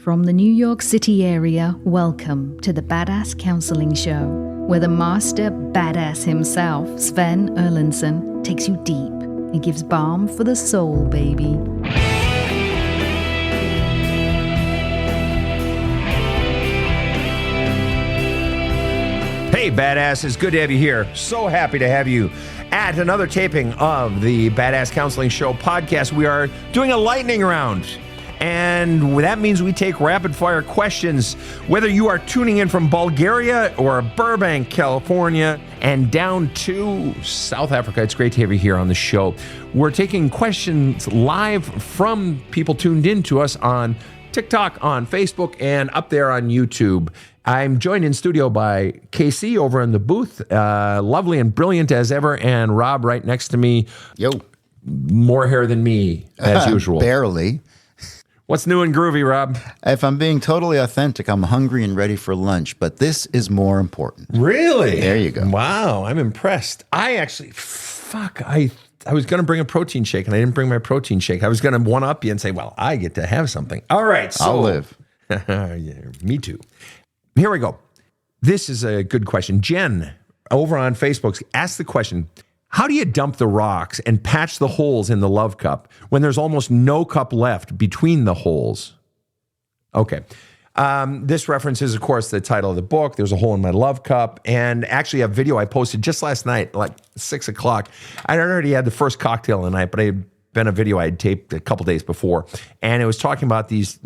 From the New York City area, welcome to the Badass Counseling Show, where the master badass himself, Sven Erlandson, takes you deep and gives balm for the soul, baby. Hey, badasses, good to have you here. So happy to have you at another taping of the Badass Counseling Show podcast. We are doing a lightning round, and that means we take rapid-fire questions, whether you are tuning in from Bulgaria or Burbank, California, and down to South Africa. It's great to have you here on the show. We're taking questions live from people tuned in to us on TikTok, on Facebook, and up there on YouTube. I'm joined in studio by KC over in the booth, lovely and brilliant as ever, and Rob right next to me. Yo. More hair than me, as usual. Barely. What's new and groovy, Rob? If I'm being totally authentic, I'm hungry and ready for lunch, but this is more important. Really? There you go. Wow, I'm impressed. I was going to bring a protein shake, and I didn't bring my protein shake. I was going to one-up you and say, well, I get to have something. All right, so. I'll live. Yeah, me too. Here we go. This is a good question. Jen, over on Facebook, asked the question, how do you dump the rocks and patch the holes in the love cup when there's almost no cup left between the holes? Okay. This references, of course, the title of the book, There's a Hole in My Love Cup, and actually a video I posted just last night, like 6 o'clock. I already had the first cocktail of the night, but it had been a video I had taped a couple days before, and it was talking about these,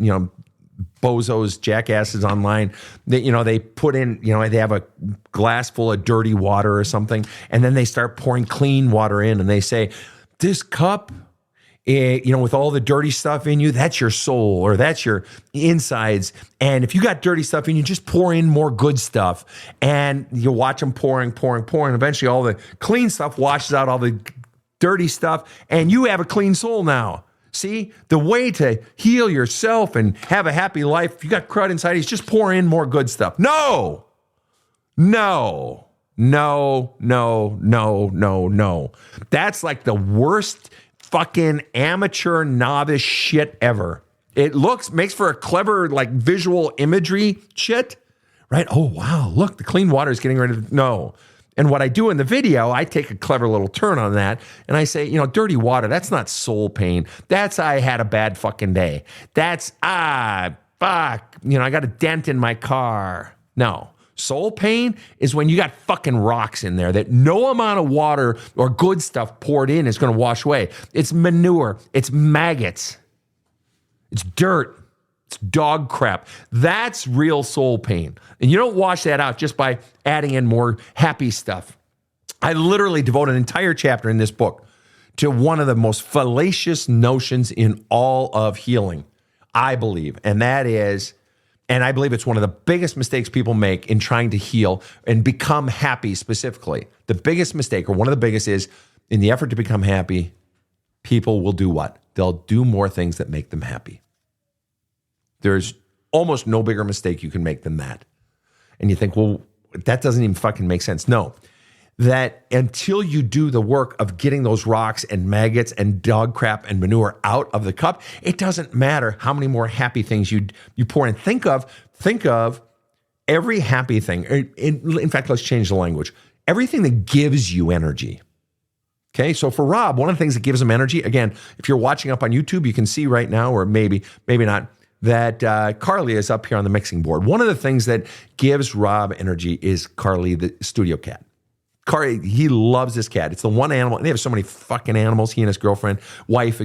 bozos, jackasses online that, they put in, they have a glass full of dirty water or something, and then they start pouring clean water in, and they say, this cup, with all the dirty stuff in you, that's your soul, or that's your insides. And if you got dirty stuff in you, just pour in more good stuff. And you watch them pouring. Eventually all the clean stuff washes out all the dirty stuff, and you have a clean soul now. See, the way to heal yourself and have a happy life, if you got crud inside, is just pour in more good stuff. No. That's like the worst fucking amateur novice shit ever. It makes for a clever, visual imagery shit, right? Oh, wow, look, the clean water is getting ready to, no. And what I do in the video, I take a clever little turn on that, and I say, dirty water, that's not soul pain. That's, I had a bad fucking day. That's, fuck, I got a dent in my car. No. Soul pain is when you got fucking rocks in there that no amount of water or good stuff poured in is going to wash away. It's manure. It's maggots. It's dirt. It's dog crap. That's real soul pain. And you don't wash that out just by adding in more happy stuff. I literally devote an entire chapter in this book to one of the most fallacious notions in all of healing, I believe. And that is, and I believe it's one of the biggest mistakes people make in trying to heal and become happy specifically. The biggest mistake, or one of the biggest, is in the effort to become happy, people will do what? They'll do more things that make them happy. There's almost no bigger mistake you can make than that. And you think, well, that doesn't even fucking make sense. No, that until you do the work of getting those rocks and maggots and dog crap and manure out of the cup, it doesn't matter how many more happy things you pour in. Think of every happy thing. In fact, let's change the language. Everything that gives you energy. Okay, so for Rob, one of the things that gives him energy, again, if you're watching up on YouTube, you can see right now, or maybe not, that Carly is up here on the mixing board. One of the things that gives Rob energy is Carly, the studio cat. Carly, he loves this cat. It's the one animal, and they have so many fucking animals, he and his wife,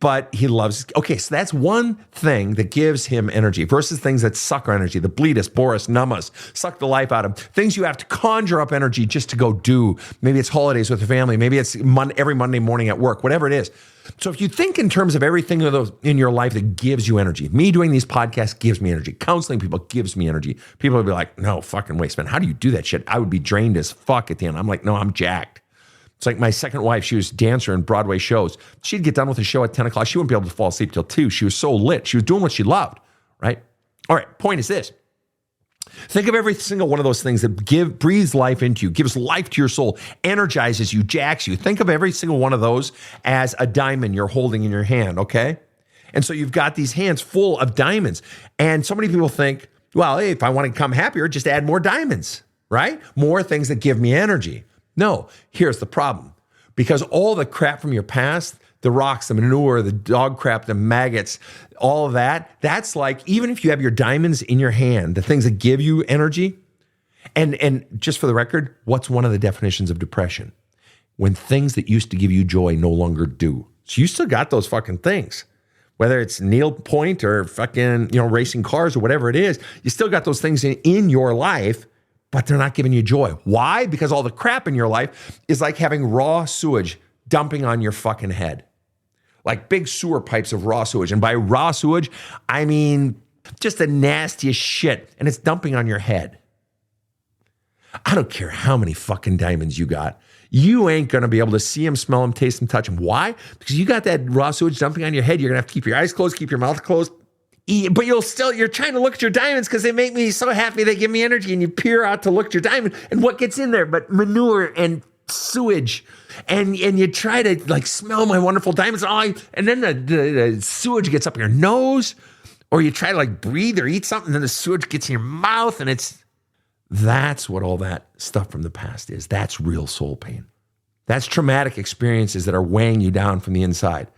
but he loves, okay, so that's one thing that gives him energy versus things that suck our energy, the bleed us, bore us, numb us, suck the life out of them, things you have to conjure up energy just to go do. Maybe it's holidays with the family, maybe it's every Monday morning at work, whatever it is. So if you think in terms of everything of those in your life that gives you energy, me doing these podcasts gives me energy. Counseling people gives me energy. People would be like, no fucking way, man. How do you do that shit? I would be drained as fuck at the end. I'm like, no, I'm jacked. It's like my second wife. She was a dancer in Broadway shows. She'd get done with the show at 10 o'clock. She wouldn't be able to fall asleep till 2. She was so lit. She was doing what she loved, right? All right, point is this. Think of every single one of those things that breathes life into you, gives life to your soul, energizes you, jacks you. Think of every single one of those as a diamond you're holding in your hand, okay? And so you've got these hands full of diamonds. And so many people think, well, hey, if I want to become happier, just add more diamonds, right? More things that give me energy. No, here's the problem. Because all the crap from your past, the rocks, the manure, the dog crap, the maggots, all of that, that's like, even if you have your diamonds in your hand, the things that give you energy, and just for the record, what's one of the definitions of depression? When things that used to give you joy no longer do. So you still got those fucking things. Whether it's Neil Point or fucking, racing cars or whatever it is, you still got those things in your life, but they're not giving you joy. Why? Because all the crap in your life is like having raw sewage dumping on your fucking head. Like big sewer pipes of raw sewage. And by raw sewage, I mean just the nastiest shit. And it's dumping on your head. I don't care how many fucking diamonds you got. You ain't going to be able to see them, smell them, taste them, touch them. Why? Because you got that raw sewage dumping on your head. You're going to have to keep your eyes closed, keep your mouth closed. But you're trying to look at your diamonds because they make me so happy. They give me energy. And you peer out to look at your diamond. And what gets in there but manure and sewage? And you try to like smell my wonderful diamonds. And then the sewage gets up your nose. Or you try to like breathe or eat something. And then the sewage gets in your mouth. And that's what all that stuff from the past is. That's real soul pain. That's traumatic experiences that are weighing you down from the inside.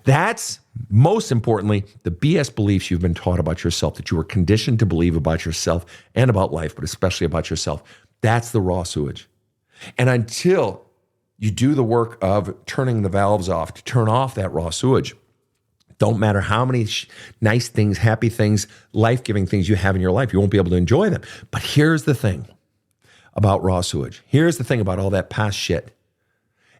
That's, most importantly, the BS beliefs you've been taught about yourself, that you were conditioned to believe about yourself and about life, but especially about yourself. That's the raw sewage. And until you do the work of turning the valves off to turn off that raw sewage, don't matter how many nice things, happy things, life-giving things you have in your life, you won't be able to enjoy them. But here's the thing about raw sewage. Here's the thing about all that past shit.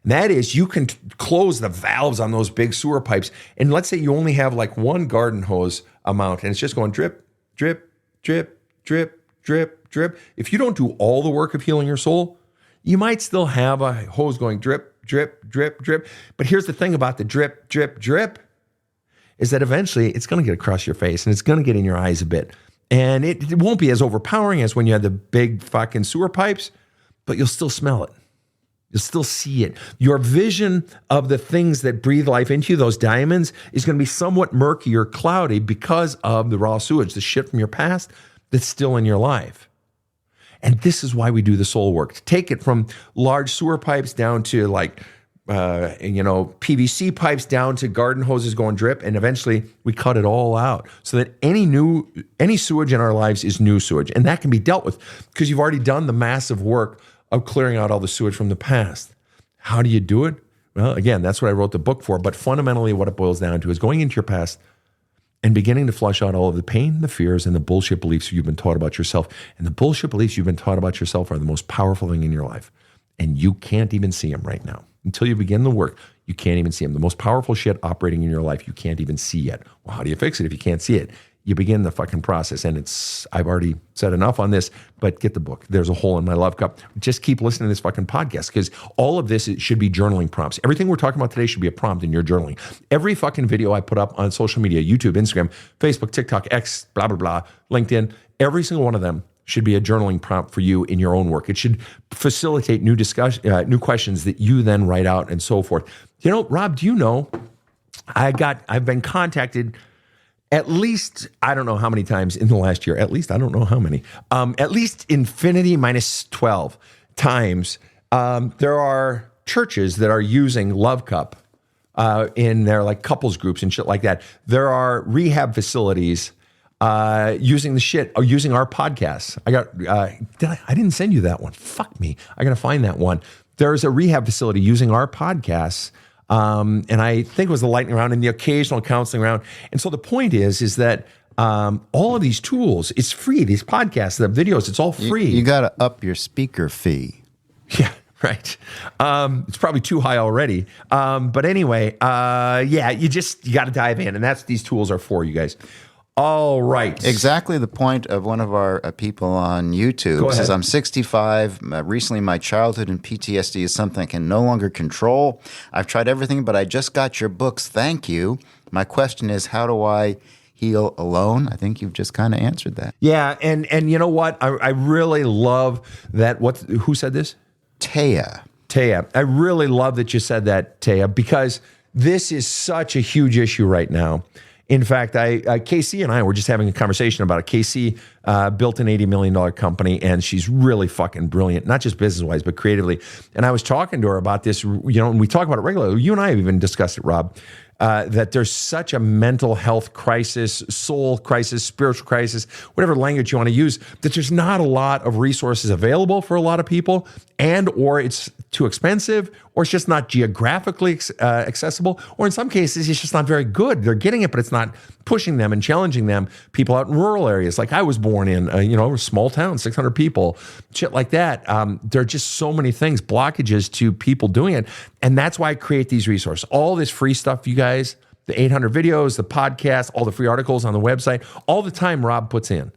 And that is you can close the valves on those big sewer pipes. And let's say you only have like one garden hose amount and it's just going drip, drip, drip, drip, drip, drip. If you don't do all the work of healing your soul, you might still have a hose going drip, drip, drip, drip. But here's the thing about the drip, drip, drip. Is that eventually it's going to get across your face and it's going to get in your eyes a bit. And it won't be as overpowering as when you had the big fucking sewer pipes, but you'll still smell it. You'll still see it. Your vision of the things that breathe life into you, those diamonds, is going to be somewhat murky or cloudy because of the raw sewage, the shit from your past that's still in your life. And this is why we do the soul work. To take it from large sewer pipes down to like PVC pipes down to garden hoses going drip, and eventually we cut it all out so that any sewage in our lives is new sewage, and that can be dealt with because you've already done the massive work of clearing out all the sewage from the past. How do you do it? Well, again, that's what I wrote the book for, but fundamentally what it boils down to is going into your past and beginning to flush out all of the pain, the fears, and the bullshit beliefs you've been taught about yourself. And the bullshit beliefs you've been taught about yourself are the most powerful thing in your life, and you can't even see them right now. Until you begin the work, you can't even see them. The most powerful shit operating in your life, you can't even see yet. Well, how do you fix it if you can't see it? You begin the fucking process. And I've already said enough on this, but get the book. There's a hole in my love cup. Just keep listening to this fucking podcast because all of this should be journaling prompts. Everything we're talking about today should be a prompt in your journaling. Every fucking video I put up on social media, YouTube, Instagram, Facebook, TikTok, X, blah, blah, blah, LinkedIn, every single one of them should be a journaling prompt for you in your own work. It should facilitate new discussion, new questions that you then write out and so forth. Rob, do you know, I've been contacted at least, I don't know how many times in the last year, at least, I don't know how many, at least infinity minus 12 times, there are churches that are using Love Cup in their like couples groups and shit like that. There are rehab facilities using using our podcasts. I didn't send you that one. Fuck me. I got to find that one. There's a rehab facility using our podcasts. And I think it was the lightning round and the occasional counseling round. And so the point is that all of these tools, it's free. These podcasts, the videos, it's all free. You got to up your speaker fee. Yeah, right. It's probably too high already. But anyway, you got to dive in. And that's these tools are for you guys. All right. Exactly the point of one of our people on YouTube says, I'm 65. Recently, my childhood and PTSD is something I can no longer control. I've tried everything, but I just got your books. Thank you. My question is, how do I heal alone? I think you've just kind of answered that. Yeah. And you know what? I really love that. Who said this? Taya. I really love that you said that, Taya, because this is such a huge issue right now. In fact, KC and I were just having a conversation about it. KC built an $80 million company, and she's really fucking brilliant, not just business-wise, but creatively. And I was talking to her about this, and we talk about it regularly. You and I have even discussed it, Rob, that there's such a mental health crisis, soul crisis, spiritual crisis, whatever language you want to use, that there's not a lot of resources available for a lot of people, and or it's too expensive, or it's just not geographically accessible, or in some cases, it's just not very good. They're getting it, but it's not pushing them and challenging them. People out in rural areas, like I was born in, a small town, 600 people, shit like that. There are just so many things, blockages to people doing it. And that's why I create these resources. All this free stuff, you guys, the 800 videos, the podcast, all the free articles on the website, all the time Rob puts in.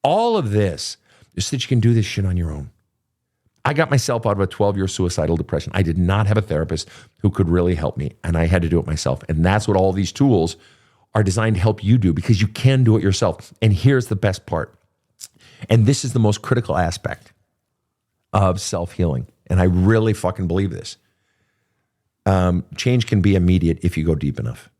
All of this is so that you can do this shit on your own. I got myself out of a 12-year suicidal depression. I did not have a therapist who could really help me, and I had to do it myself. And that's what all these tools are designed to help you do, because you can do it yourself. And here's the best part. And this is the most critical aspect of self-healing. And I really fucking believe this. Change can be immediate if you go deep enough.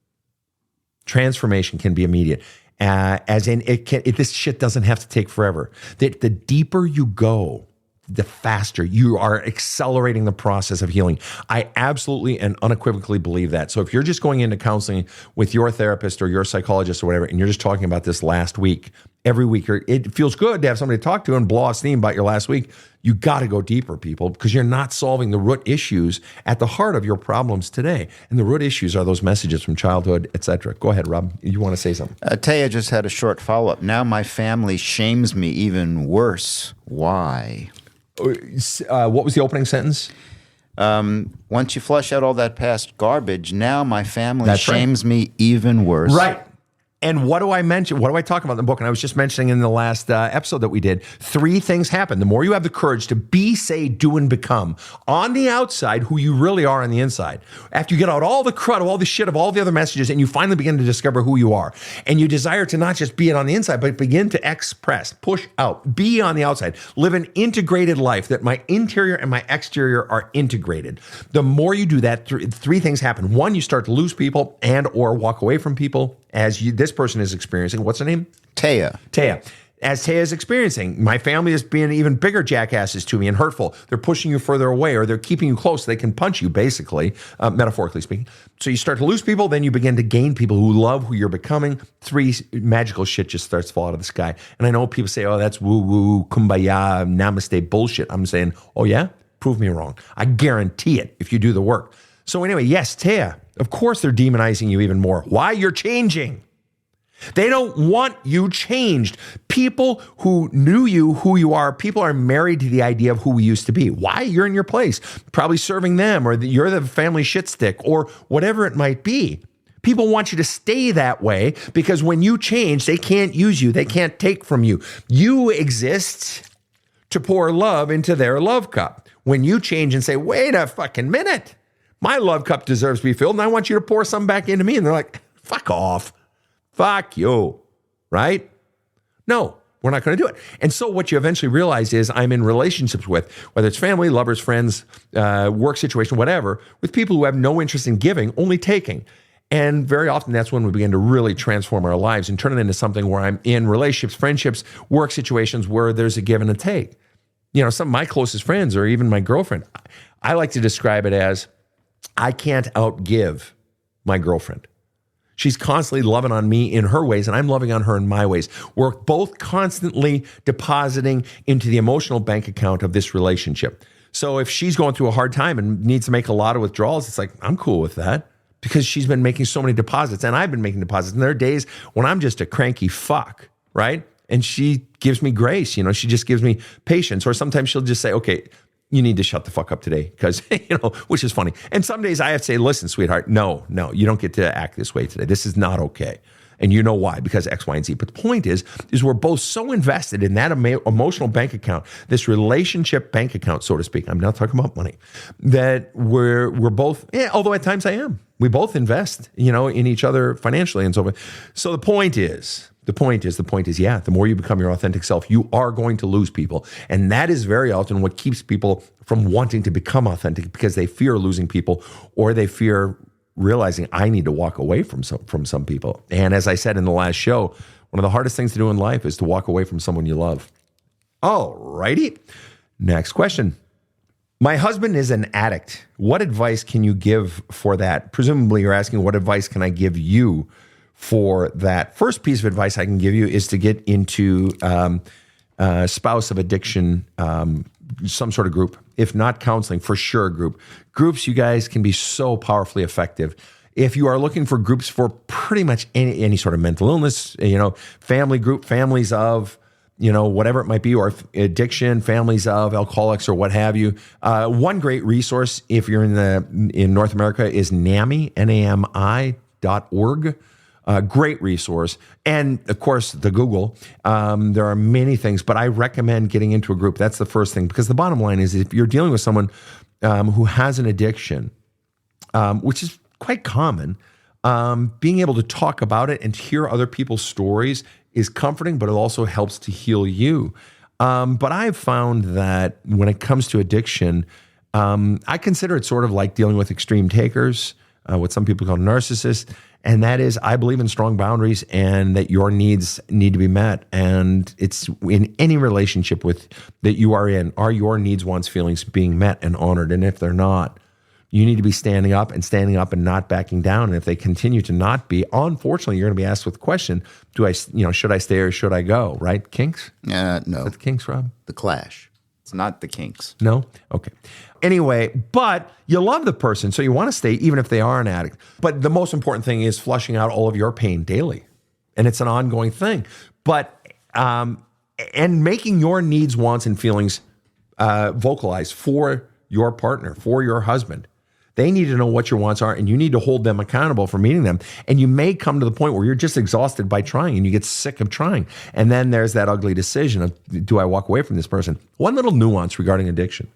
Transformation can be immediate. As in, this shit doesn't have to take forever. The deeper you go, the faster you are accelerating the process of healing. I absolutely and unequivocally believe that. So if you're just going into counseling with your therapist or your psychologist or whatever, and you're just talking about this last week, every week, it feels good to have somebody to talk to and blow off steam about your last week. You got to go deeper, people, because you're not solving the root issues at the heart of your problems today. And the root issues are those messages from childhood, etc. Go ahead, Rob. You want to say something? Taya just had a short follow-up. Now my family shames me even worse. Why? What was the opening sentence? Once you flush out all that past garbage, now my family shames me even worse. Right. And what do I mention? What do I talk about in the book? And I was just mentioning in the last episode that we did, 3 things happen. The more you have the courage to be, say, do, and become on the outside who you really are on the inside. After you get out all the crud, all the shit of all the other messages, and you finally begin to discover who you are. And you desire to not just be it on the inside, but begin to express, push out, be on the outside, live an integrated life that my interior and my exterior are integrated. The more you do that, 3 things happen. 1, you start to lose people and or walk away from people as this person is experiencing. What's her name? Taya. As Taya is experiencing, my family is being even bigger jackasses to me and hurtful. They're pushing you further away, or they're keeping you close. They can punch you, basically, metaphorically speaking. So you start to lose people, then you begin to gain people who love who you're becoming. 3 magical shit just starts to fall out of the sky. And I know people say, oh, that's woo-woo, kumbaya, namaste bullshit. I'm saying, oh yeah? Prove me wrong. I guarantee it if you do the work. So anyway, yes, Taya, of course they're demonizing you even more. Why? You're changing. They don't want you changed. People who knew you, who you are, people are married to the idea of who we used to be. Why? You're in your place, probably serving them, or you're the family shit stick, or whatever it might be. People want you to stay that way because when you change, they can't use you. They can't take from you. You exist to pour love into their love cup. When you change and say, wait a fucking minute, my love cup deserves to be filled, and I want you to pour some back into me. And they're like, fuck off. Fuck you. Right? No, we're not going to do it. And so what you eventually realize is I'm in relationships with, whether it's family, lovers, friends, work situation, whatever, with people who have no interest in giving, only taking. And very often that's when we begin to really transform our lives and turn it into something where I'm in relationships, friendships, work situations where there's a give and a take. You know, some of my closest friends or even my girlfriend, I like to describe it as I can't outgive my girlfriend. She's constantly loving on me in her ways, and I'm loving on her in my ways. We're both constantly depositing into the emotional bank account of this relationship. So if she's going through a hard time and needs to make a lot of withdrawals, it's like, I'm cool with that because she's been making so many deposits, and I've been making deposits. And there are days when I'm just a cranky fuck, right? And she gives me grace, you know, she just gives me patience. Or sometimes she'll just say, okay, you need to shut the fuck up today because, you know, which is funny. And some days I have to say, listen, sweetheart, no, you don't get to act this way today. This is not okay. And you know why, because X, Y, and Z. But the point is we're both so invested in that emotional bank account, this relationship bank account, so to speak. I'm not talking about money, that we're both, although at times I am, we both invest, you know, in each other financially and so forth. So the point is, yeah, the more you become your authentic self, you are going to lose people. And that is very often what keeps people from wanting to become authentic because they fear losing people or they fear realizing I need to walk away from some people. And as I said in the last show, one of the hardest things to do in life is to walk away from someone you love. All righty. Next question. My husband is an addict. What advice can you give for that? Presumably you're asking, what advice can I give you for that? First piece of advice I can give you is to get into spouse of addiction, some sort of group. If not counseling, for sure a group. Groups, you guys, can be so powerfully effective. If you are looking for groups for pretty much any sort of mental illness, family group, families of, whatever it might be, or addiction, families of alcoholics or what have you. One great resource, if you're in North America, is NAMI, NAMI.org. Great resource. And of course, the Google. There are many things, but I recommend getting into a group. That's the first thing, because the bottom line is if you're dealing with someone who has an addiction, which is quite common, being able to talk about it and hear other people's stories is comforting, but it also helps to heal you. But I've found that when it comes to addiction, I consider it sort of like dealing with extreme takers, what some people call narcissists. And that is, I believe in strong boundaries and that your needs need to be met. And it's in any relationship that you are in, are your needs, wants, feelings being met and honored? And if they're not, you need to be standing up and not backing down. And if they continue to not be, unfortunately, you're going to be asked with the question, should I stay or should I go? Right? Kinks? No. Is that the Kinks, Rob? The Clash. It's not the Kinks. No? Okay. Anyway, but you love the person, so you want to stay even if they are an addict. But the most important thing is flushing out all of your pain daily. And it's an ongoing thing. But, and making your needs, wants, and feelings vocalized for your partner, for your husband. They need to know what your wants are, and you need to hold them accountable for meeting them. And you may come to the point where you're just exhausted by trying and you get sick of trying. And then there's that ugly decision of, do I walk away from this person? One little nuance regarding addiction.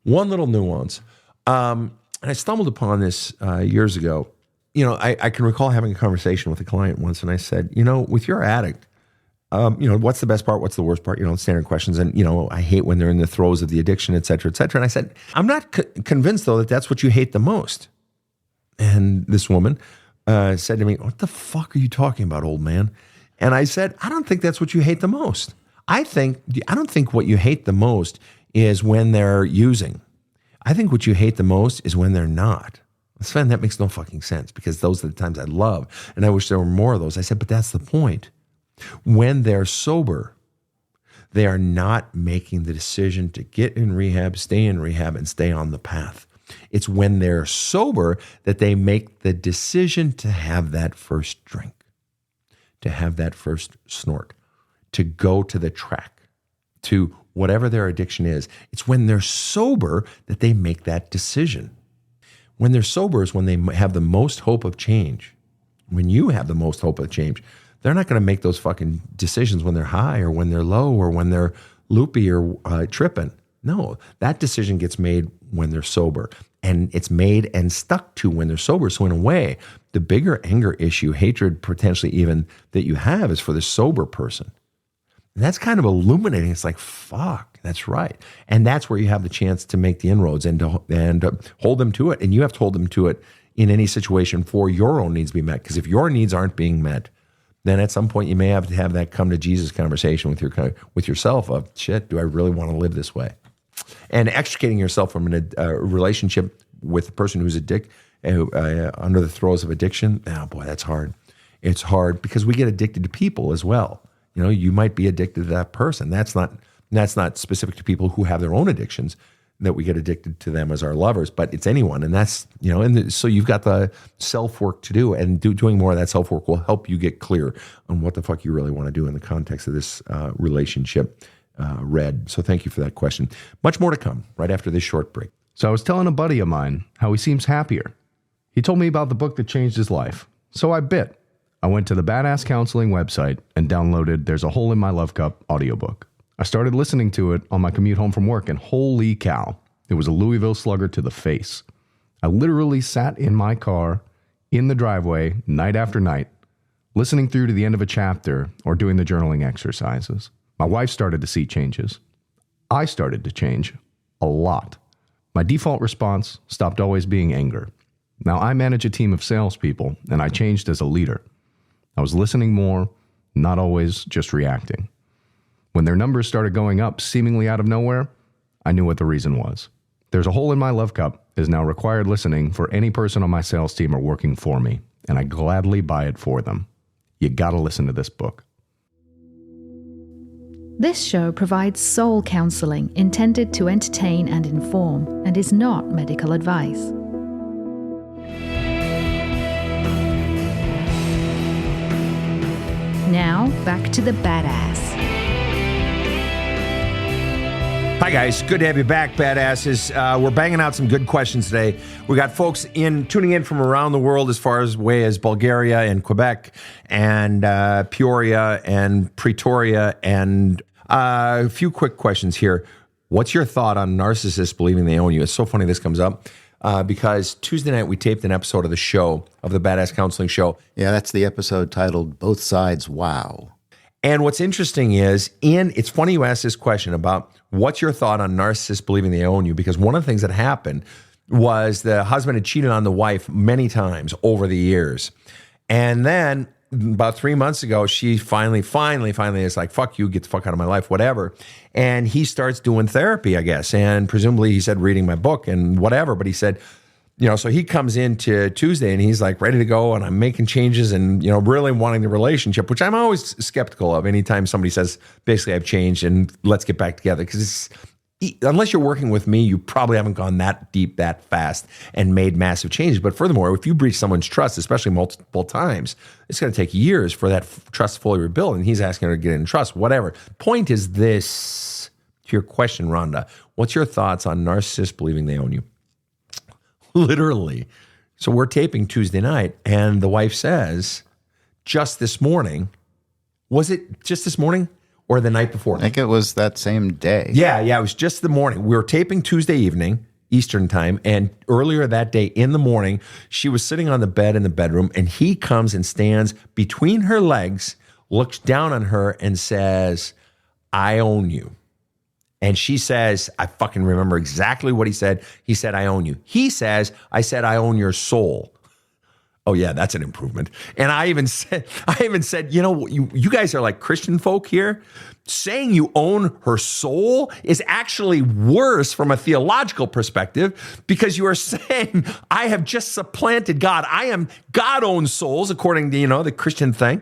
One little nuance. And I stumbled upon this years ago. I can recall having a conversation with a client once, and I said, with your addict, what's the best part? What's the worst part? Standard questions. And, I hate when they're in the throes of the addiction, et cetera, et cetera. And I said, I'm not convinced, though, that that's what you hate the most. And this woman said to me, what the fuck are you talking about, old man? And I said, I don't think that's what you hate the most. I don't think what you hate the most is when they're using. I think what you hate the most is when they're not. Sven, that makes no fucking sense, because those are the times I love. And I wish there were more of those. I said, but that's the point. When they're sober, they are not making the decision to get in rehab, stay in rehab, and stay on the path. It's when they're sober that they make the decision to have that first drink, to have that first snort, to go to the track, to whatever their addiction is. It's when they're sober that they make that decision. When they're sober is when they have the most hope of change. When you have the most hope of change, they're not going to make those fucking decisions when they're high or when they're low or when they're loopy or tripping. No, that decision gets made when they're sober, and it's made and stuck to when they're sober. So in a way, the bigger anger issue, hatred potentially even that you have is for the sober person. And that's kind of illuminating. It's like, fuck, that's right. And that's where you have the chance to make the inroads and to hold them to it. And you have to hold them to it in any situation for your own needs to be met. Because if your needs aren't being met, then at some point you may have to have that come to Jesus conversation with yourself of, shit, do I really want to live this way? And extricating yourself from a relationship with a person who's under the throes of addiction, oh boy, that's hard. It's hard because we get addicted to people as well. You might be addicted to that person. That's not specific to people who have their own addictions, that we get addicted to them as our lovers, but it's anyone. And that's, so you've got the self-work to do, and doing more of that self-work will help you get clear on what the fuck you really want to do in the context of this relationship, Red. So thank you for that question. Much more to come right after this short break. So I was telling a buddy of mine how he seems happier. He told me about the book that changed his life. So I bit. I went to the Badass Counseling website and downloaded There's a Hole in My Love Cup audiobook. I started listening to it on my commute home from work, and holy cow, it was a Louisville slugger to the face. I literally sat in my car in the driveway night after night, listening through to the end of a chapter or doing the journaling exercises. My wife started to see changes. I started to change a lot. My default response stopped always being anger. Now, I manage a team of salespeople, and I changed as a leader. I was listening more, not always just reacting. When their numbers started going up seemingly out of nowhere, I knew what the reason was. There's a hole in my love cup is now required listening for any person on my sales team or working for me, and I gladly buy it for them. You gotta listen to this book. This show provides soul counseling intended to entertain and inform and is not medical advice. Now, back to the badass. Hi, guys. Good to have you back, badasses. We're banging out some good questions today. We got folks tuning in from around the world as far away as Bulgaria and Quebec and Peoria and Pretoria. And a few quick questions here. What's your thought on narcissists believing they own you? It's so funny this comes up because Tuesday night we taped an episode of the show, of the Badass Counseling Show. Yeah, that's the episode titled Both Sides Wow. And what's interesting is, it's funny you asked this question about what's your thought on narcissists believing they own you, because one of the things that happened was the husband had cheated on the wife many times over the years. And then about 3 months ago, she finally is like, fuck you, get the fuck out of my life, whatever. And he starts doing therapy, I guess. And presumably he said reading my book and whatever, but he said, so he comes into Tuesday and he's like ready to go, and I'm making changes and, really wanting the relationship, which I'm always skeptical of anytime somebody says, basically, I've changed and let's get back together. Because unless you're working with me, you probably haven't gone that deep, that fast and made massive changes. But furthermore, if you breach someone's trust, especially multiple times, it's going to take years for that trust fully rebuild. And he's asking her to get in trust, whatever. Point is this, to your question, Rhonda, what's your thoughts on narcissists believing they own you? Literally. So we're taping Tuesday night, and the wife says, just this morning, was it just this morning or the night before? I think it was that same day. Yeah, it was just the morning. We were taping Tuesday evening, Eastern time, and earlier that day in the morning, she was sitting on the bed in the bedroom, and he comes and stands between her legs, looks down on her, and says, I own you. And she says, I fucking remember exactly what he said. He said, I own you. He says, I said, I own your soul. Oh yeah, that's an improvement. And I even said, you guys are like Christian folk here. Saying you own her soul is actually worse from a theological perspective, because you are saying, I have just supplanted God. God owns souls, according to, the Christian thing.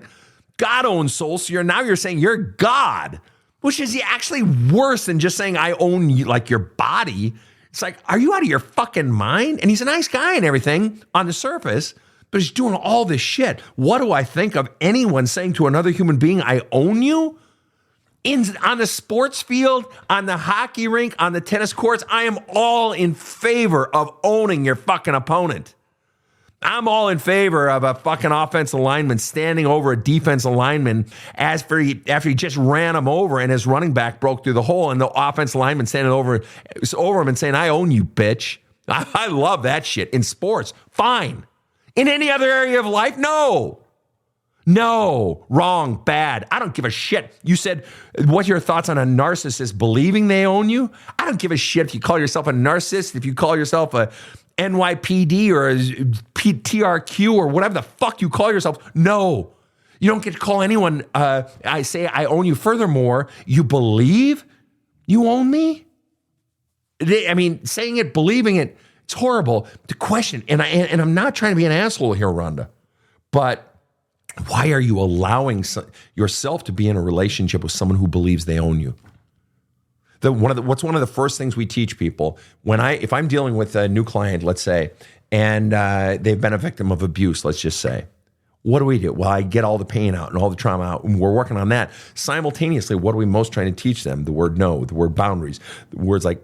God owns souls. So you're saying you're God. Which is actually worse than just saying I own you, like your body. It's like, are you out of your fucking mind? And he's a nice guy and everything on the surface, but he's doing all this shit. What do I think of anyone saying to another human being, I own you? On the sports field, on the hockey rink, on the tennis courts, I am all in favor of owning your fucking opponent. I'm all in favor of a fucking offensive lineman standing over a defensive lineman after he just ran him over and his running back broke through the hole, and the offensive lineman standing over him and saying, I own you, bitch. I love that shit. In sports, fine. In any other area of life, no. No, wrong, bad. I don't give a shit. You said, what's your thoughts on a narcissist believing they own you? I don't give a shit if you call yourself a narcissist, if you call yourself a NYPD or a TRQ or whatever the fuck you call yourself. No, you don't get to call anyone. I say I own you. Furthermore, you believe you own me? Saying it, believing it, it's horrible. The question, and I'm not trying to be an asshole here, Rhonda, but why are you allowing yourself to be in a relationship with someone who believes they own you? What's one of the first things we teach people if I'm dealing with a new client, let's say, and they've been a victim of abuse, let's just say, what do? Well, I get all the pain out and all the trauma out, and we're working on that. Simultaneously, what are we most trying to teach them? The word no, the word boundaries, the words like,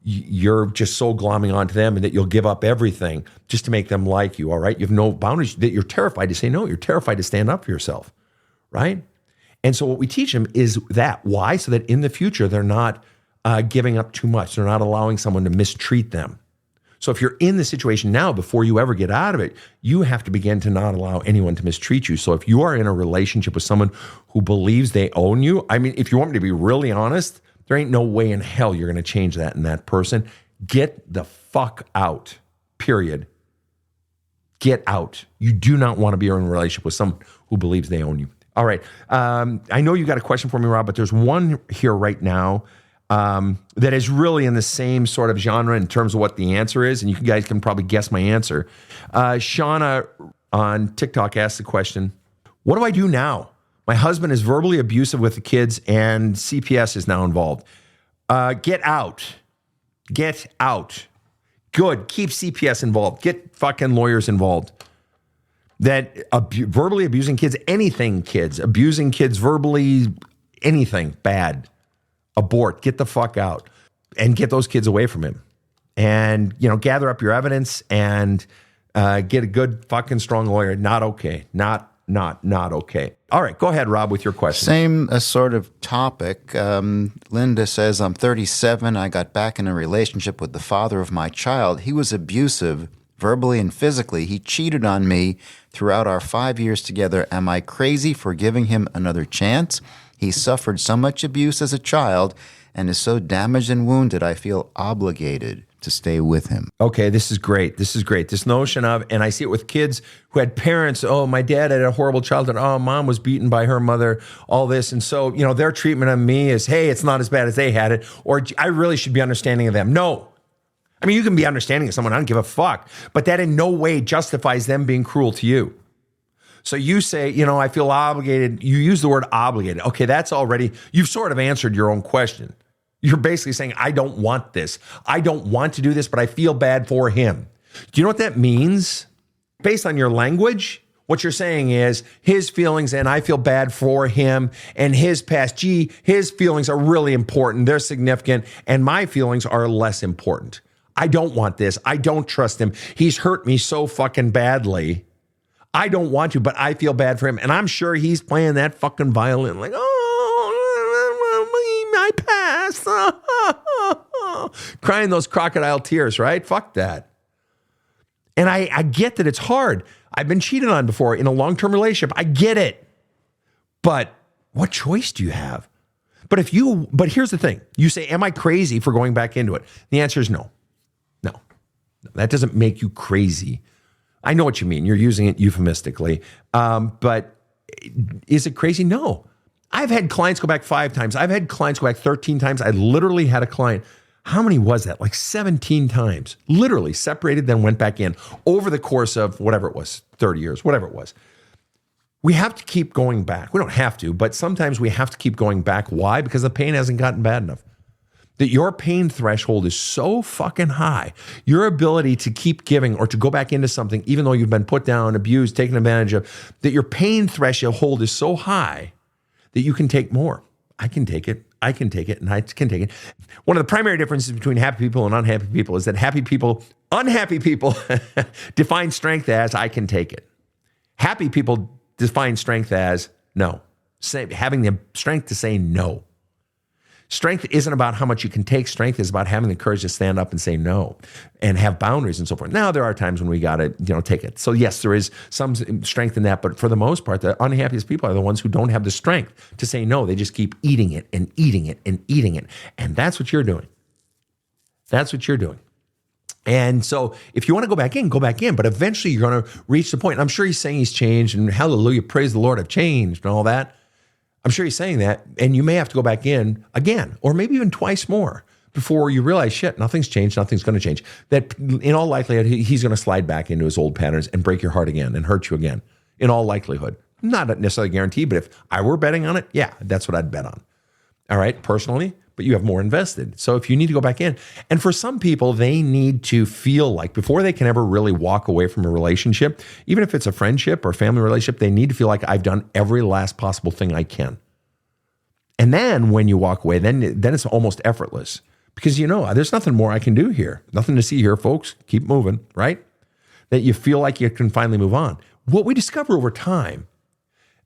you're just so glomming onto them and that you'll give up everything just to make them like you, all right? You have no boundaries, that you're terrified to say no. You're terrified to stand up for yourself, right? And so what we teach them is that. Why? So that in the future, they're not giving up too much. They're not allowing someone to mistreat them. So if you're in the situation now, before you ever get out of it, you have to begin to not allow anyone to mistreat you. So if you are in a relationship with someone who believes they own you, if you want me to be really honest, there ain't no way in hell you're going to change that in that person. Get the fuck out, period. Get out. You do not want to be in a relationship with someone who believes they own you. All right. I know you got a question for me, Rob, but there's one here right now that is really in the same sort of genre in terms of what the answer is, and you guys can probably guess my answer. Shauna on TikTok asked the question, what do I do now? My husband is verbally abusive with the kids, and CPS is now involved. Get out. Get out. Good. Keep CPS involved. Get fucking lawyers involved. That verbally abusing kids, anything kids, abusing kids verbally, anything bad, abort, get the fuck out and get those kids away from him. And, gather up your evidence and get a good fucking strong lawyer. Not okay. Not okay. All right, go ahead, Rob, with your question. Same sort of topic. Linda says, I'm 37. I got back in a relationship with the father of my child. He was abusive, verbally and physically. He cheated on me throughout our 5 years together. Am I crazy for giving him another chance? He suffered so much abuse as a child and is so damaged and wounded, I feel obligated to stay with him. Okay, this is great. This notion of, and I see it with kids who had parents, oh, my dad had a horrible childhood. Oh, mom was beaten by her mother, all this. And so, their treatment of me is, hey, it's not as bad as they had it. Or I really should be understanding of them. No. I mean, you can be understanding of someone. I don't give a fuck. But that in no way justifies them being cruel to you. So you say, I feel obligated. You use the word obligated. Okay, that's already, you've sort of answered your own question. You're basically saying, I don't want this. I don't want to do this, but I feel bad for him. Do you know what that means? Based on your language, what you're saying is his feelings and I feel bad for him and his past. His feelings are really important. They're significant. And my feelings are less important. I don't want this. I don't trust him. He's hurt me so fucking badly. I don't want to, but I feel bad for him. And I'm sure he's playing that fucking violin like, my past. Crying those crocodile tears, right? Fuck that. And I get that it's hard. I've been cheated on before in a long-term relationship. I get it. But what choice do you have? But here's the thing. You say, am I crazy for going back into it? The answer is no. No. That doesn't make you crazy. I know what you mean. You're using it euphemistically. But is it crazy? No. I've had clients go back 5 times. I've had clients go back 13 times. I literally had a client. How many was that? Like 17 times. Literally separated, then went back in over the course of whatever it was, 30 years, whatever it was. We have to keep going back. We don't have to, but sometimes we have to keep going back. Why? Because the pain hasn't gotten bad enough. That your pain threshold is so fucking high. Your ability to keep giving or to go back into something, even though you've been put down, abused, taken advantage of, that your pain threshold is so high that you can take more. I can take it, and I can take it. One of the primary differences between happy people and unhappy people is that unhappy people define strength as I can take it. Happy people define strength as no. Having the strength to say no. Strength isn't about how much you can take. Strength is about having the courage to stand up and say no and have boundaries and so forth. Now, there are times when we got to, take it. So yes, there is some strength in that. But for the most part, the unhappiest people are the ones who don't have the strength to say no. They just keep eating it and eating it and eating it. And that's what you're doing. That's what you're doing. And so if you want to go back in, go back in. But eventually you're going to reach the point. And I'm sure he's saying he's changed and hallelujah, praise the Lord, I've changed and all that. I'm sure he's saying that, and you may have to go back in again, or maybe even twice more before you realize, shit, nothing's changed, nothing's going to change. That in all likelihood, he's going to slide back into his old patterns and break your heart again and hurt you again, in all likelihood. Not necessarily guaranteed, but if I were betting on it, yeah, that's what I'd bet on. All right, personally, but you have more invested. So if you need to go back in, and for some people, they need to feel like before they can ever really walk away from a relationship, even if it's a friendship or family relationship, they need to feel like I've done every last possible thing I can. And then when you walk away, then it's almost effortless because there's nothing more I can do here. Nothing to see here, folks. Keep moving, right? That you feel like you can finally move on. What we discover over time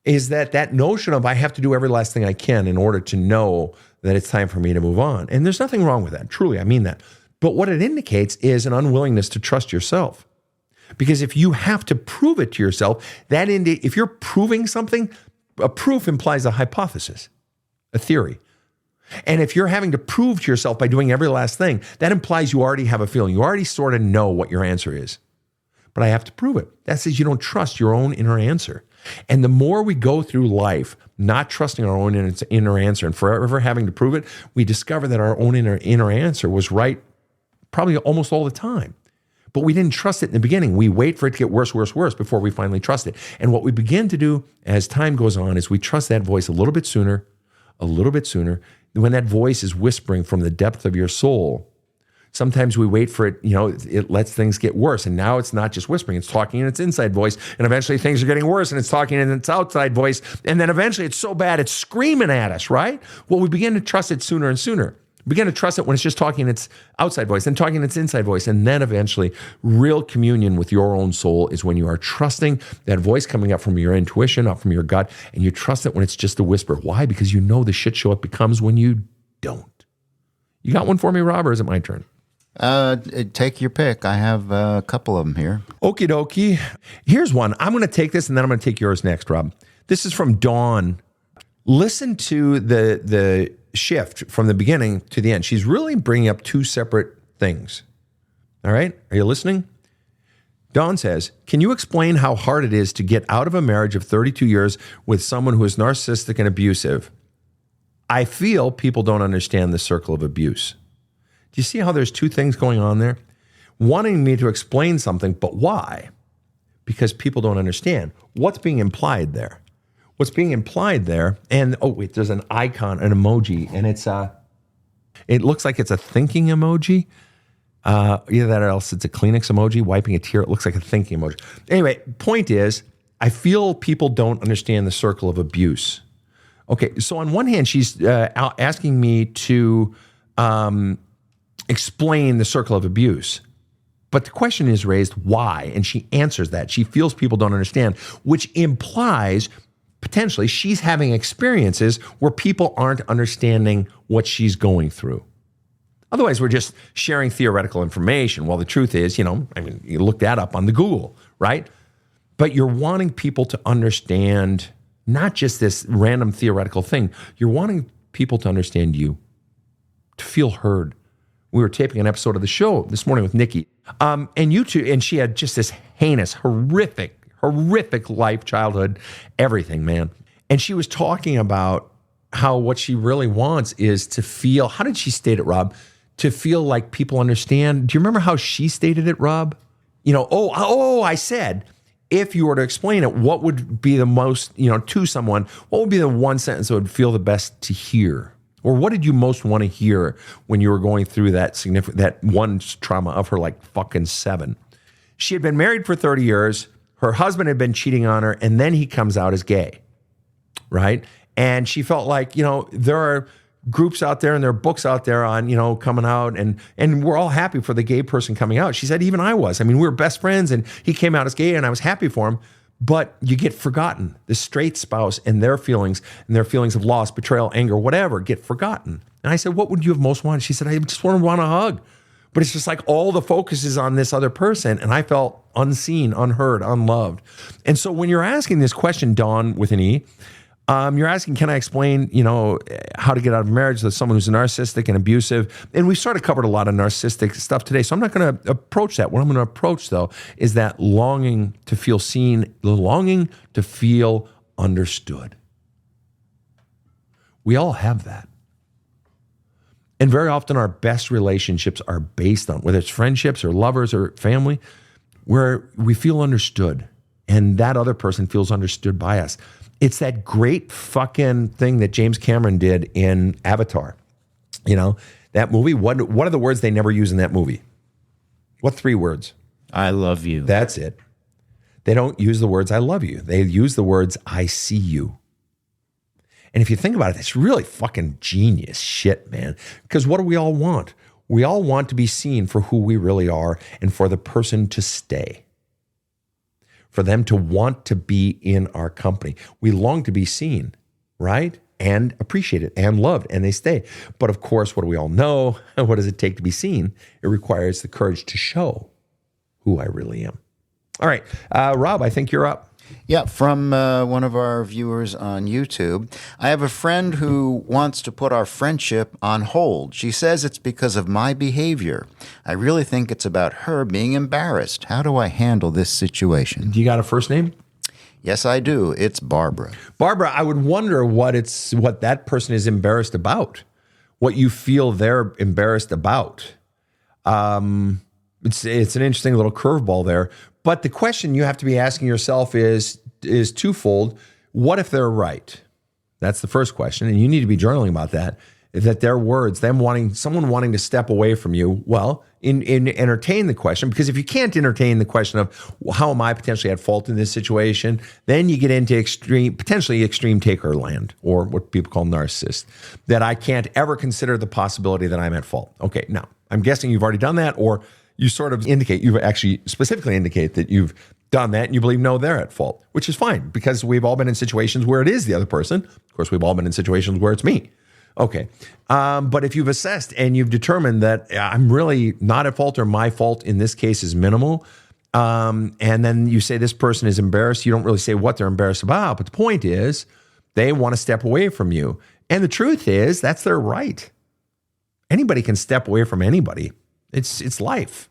is that notion of I have to do every last thing I can in order to know that it's time for me to move on. And there's nothing wrong with that. Truly, I mean that. But what it indicates is an unwillingness to trust yourself. Because if you have to prove it to yourself, if you're proving something, a proof implies a hypothesis, a theory. And if you're having to prove to yourself by doing every last thing, that implies you already have a feeling. You already sort of know what your answer is. but I have to prove it. That says you don't trust your own inner answer. And the more we go through life not trusting our own inner answer and forever having to prove it, we discover that our own inner answer was right probably almost all the time. But we didn't trust it in the beginning. We wait for it to get worse before we finally trust it. And what we begin to do as time goes on is we trust that voice a little bit sooner. When that voice is whispering from the depth of your soul, sometimes we wait for it, it lets things get worse. And now it's not just whispering, it's talking in its inside voice. And eventually things are getting worse and it's talking in its outside voice. And then eventually it's so bad, it's screaming at us, right? Well, we begin to trust it sooner and sooner. We begin to trust it when it's just talking in its outside voice, then talking in its inside voice. And then eventually real communion with your own soul is when you are trusting that voice coming up from your intuition, up from your gut. And you trust it when it's just a whisper. Why? Because you know the shit show it becomes when you don't. You got one for me, Rob, or is it my turn? Take your pick. I have a couple of them here. Okie dokie. Here's one. I'm going to take this and then I'm going to take yours next, Rob. This is from Dawn. Listen to the shift from the beginning to the end. She's really bringing up two separate things. All right? Are you listening? Dawn says, can you explain how hard it is to get out of a marriage of 32 years with someone who is narcissistic and abusive? I feel people don't understand the circle of abuse. Do you see how there's two things going on there? Wanting me to explain something, but why? Because people don't understand. What's being implied there? What's being implied there, and there's an icon, an emoji, and it looks like it's a thinking emoji. Either that or else it's a Kleenex emoji, wiping a tear. It looks like a thinking emoji. Anyway, point is, I feel people don't understand the circle of abuse. Okay, so on one hand, she's asking me to explain the circle of abuse. But the question is raised, why? And she answers that. She feels people don't understand, which implies potentially she's having experiences where people aren't understanding what she's going through. Otherwise, we're just sharing theoretical information. Well, the truth is, you look that up on the Google, right? But you're wanting people to understand not just this random theoretical thing. You're wanting people to understand you, to feel heard. We were taping an episode of the show this morning with Nikki, and she had just this heinous, horrific life, childhood, everything, man. And she was talking about how what she really wants is to feel, how did she state it, Rob? To feel like people understand. Do you remember how she stated it, Rob? I said, if you were to explain it, what would be the most, to someone, what would be the one sentence that would feel the best to hear? Or what did you most want to hear when you were going through that one trauma of her like fucking 7? She had been married for 30 years. Her husband had been cheating on her, and then he comes out as gay, right? And she felt like, there are groups out there and there are books out there on, coming out, and we're all happy for the gay person coming out. She said, even I was. We were best friends, and he came out as gay, and I was happy for him. But you get forgotten. The straight spouse and their feelings of loss, betrayal, anger, whatever, get forgotten. And I said, what would you have most wanted? She said, I just want a hug. But it's just like all the focus is on this other person. And I felt unseen, unheard, unloved. And so when you're asking this question, Dawn, with an E, you're asking, can I explain, how to get out of marriage with someone who's narcissistic and abusive? And we've sort of covered a lot of narcissistic stuff today, so I'm not going to approach that. What I'm going to approach, though, is that longing to feel seen, the longing to feel understood. We all have that. And very often our best relationships are based on, whether it's friendships or lovers or family, where we feel understood and that other person feels understood by us. It's that great fucking thing that James Cameron did in Avatar. That movie, what are the words they never use in that movie? What 3 words? I love you. That's it. They don't use the words I love you. They use the words I see you. And if you think about it, it's really fucking genius shit, man. Because what do we all want? We all want to be seen for who we really are and for the person to stay. For them to want to be in our company. We long to be seen, right? And appreciated and loved, and they stay. But of course, what do we all know? What does it take to be seen? It requires the courage to show who I really am. All right. Rob, I think you're up. Yeah, from one of our viewers on YouTube. I have a friend who wants to put our friendship on hold. She says it's because of my behavior. I really think it's about her being embarrassed. How do I handle this situation? Do you got a first name? Yes, I do. It's Barbara. Barbara, I would wonder what that person is embarrassed about, what you feel they're embarrassed about. It's an interesting little curveball there. But the question you have to be asking yourself is twofold. What if they're right? That's the first question. And you need to be journaling about that. That their words, someone wanting to step away from you, well, entertain the question. Because if you can't entertain the question of how am I potentially at fault in this situation, then you get into potentially extreme taker land, or what people call narcissist, that I can't ever consider the possibility that I'm at fault. Okay, now, I'm guessing you've already done that, or you sort of you've actually specifically indicate that you've done that and you believe, no, they're at fault, which is fine because we've all been in situations where it is the other person. Of course, we've all been in situations where it's me. Okay. But if you've assessed and you've determined that I'm really not at fault or my fault in this case is minimal, and then you say this person is embarrassed, you don't really say what they're embarrassed about. But the point is they want to step away from you. And the truth is that's their right. Anybody can step away from anybody. It's life,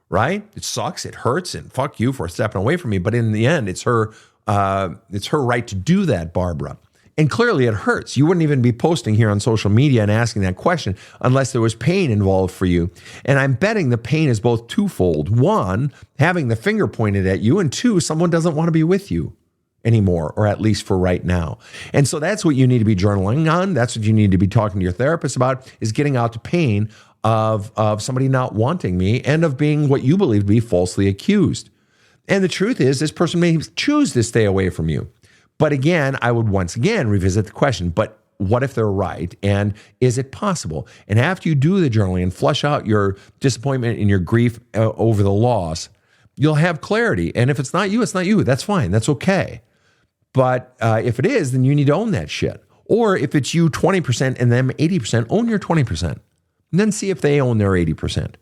right? It sucks, it hurts, and fuck you for stepping away from me. But in the end, it's her right to do that, Barbara. And clearly it hurts. You wouldn't even be posting here on social media and asking that question unless there was pain involved for you. And I'm betting the pain is both twofold. One, having the finger pointed at you, and two, someone doesn't want to be with you anymore, or at least for right now. And so that's what you need to be journaling on. That's what you need to be talking to your therapist about, is getting out the pain of somebody not wanting me and of being what you believe to be falsely accused. And the truth is, this person may choose to stay away from you. But again, I would once again revisit the question, but what if they're right? And is it possible? And after you do the journaling and flush out your disappointment and your grief over the loss, you'll have clarity. And if it's not you, it's not you. That's fine. That's okay. But if it is, then you need to own that shit. Or if it's you 20% and them 80%, own your 20%. And then see if they own their 80%.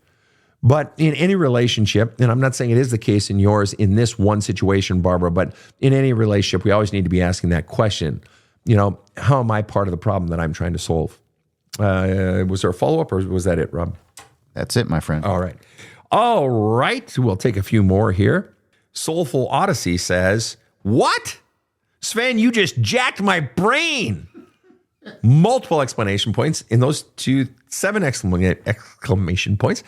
But in any relationship, and I'm not saying it is the case in yours in this one situation, Barbara, but in any relationship, we always need to be asking that question. How am I part of the problem that I'm trying to solve? Was there a follow-up, or was that it, Rob? That's it, my friend. All right. We'll take a few more here. Soulful Odyssey says, what? Sven, you just jacked my brain. Multiple exclamation points in those 7 exclamation points.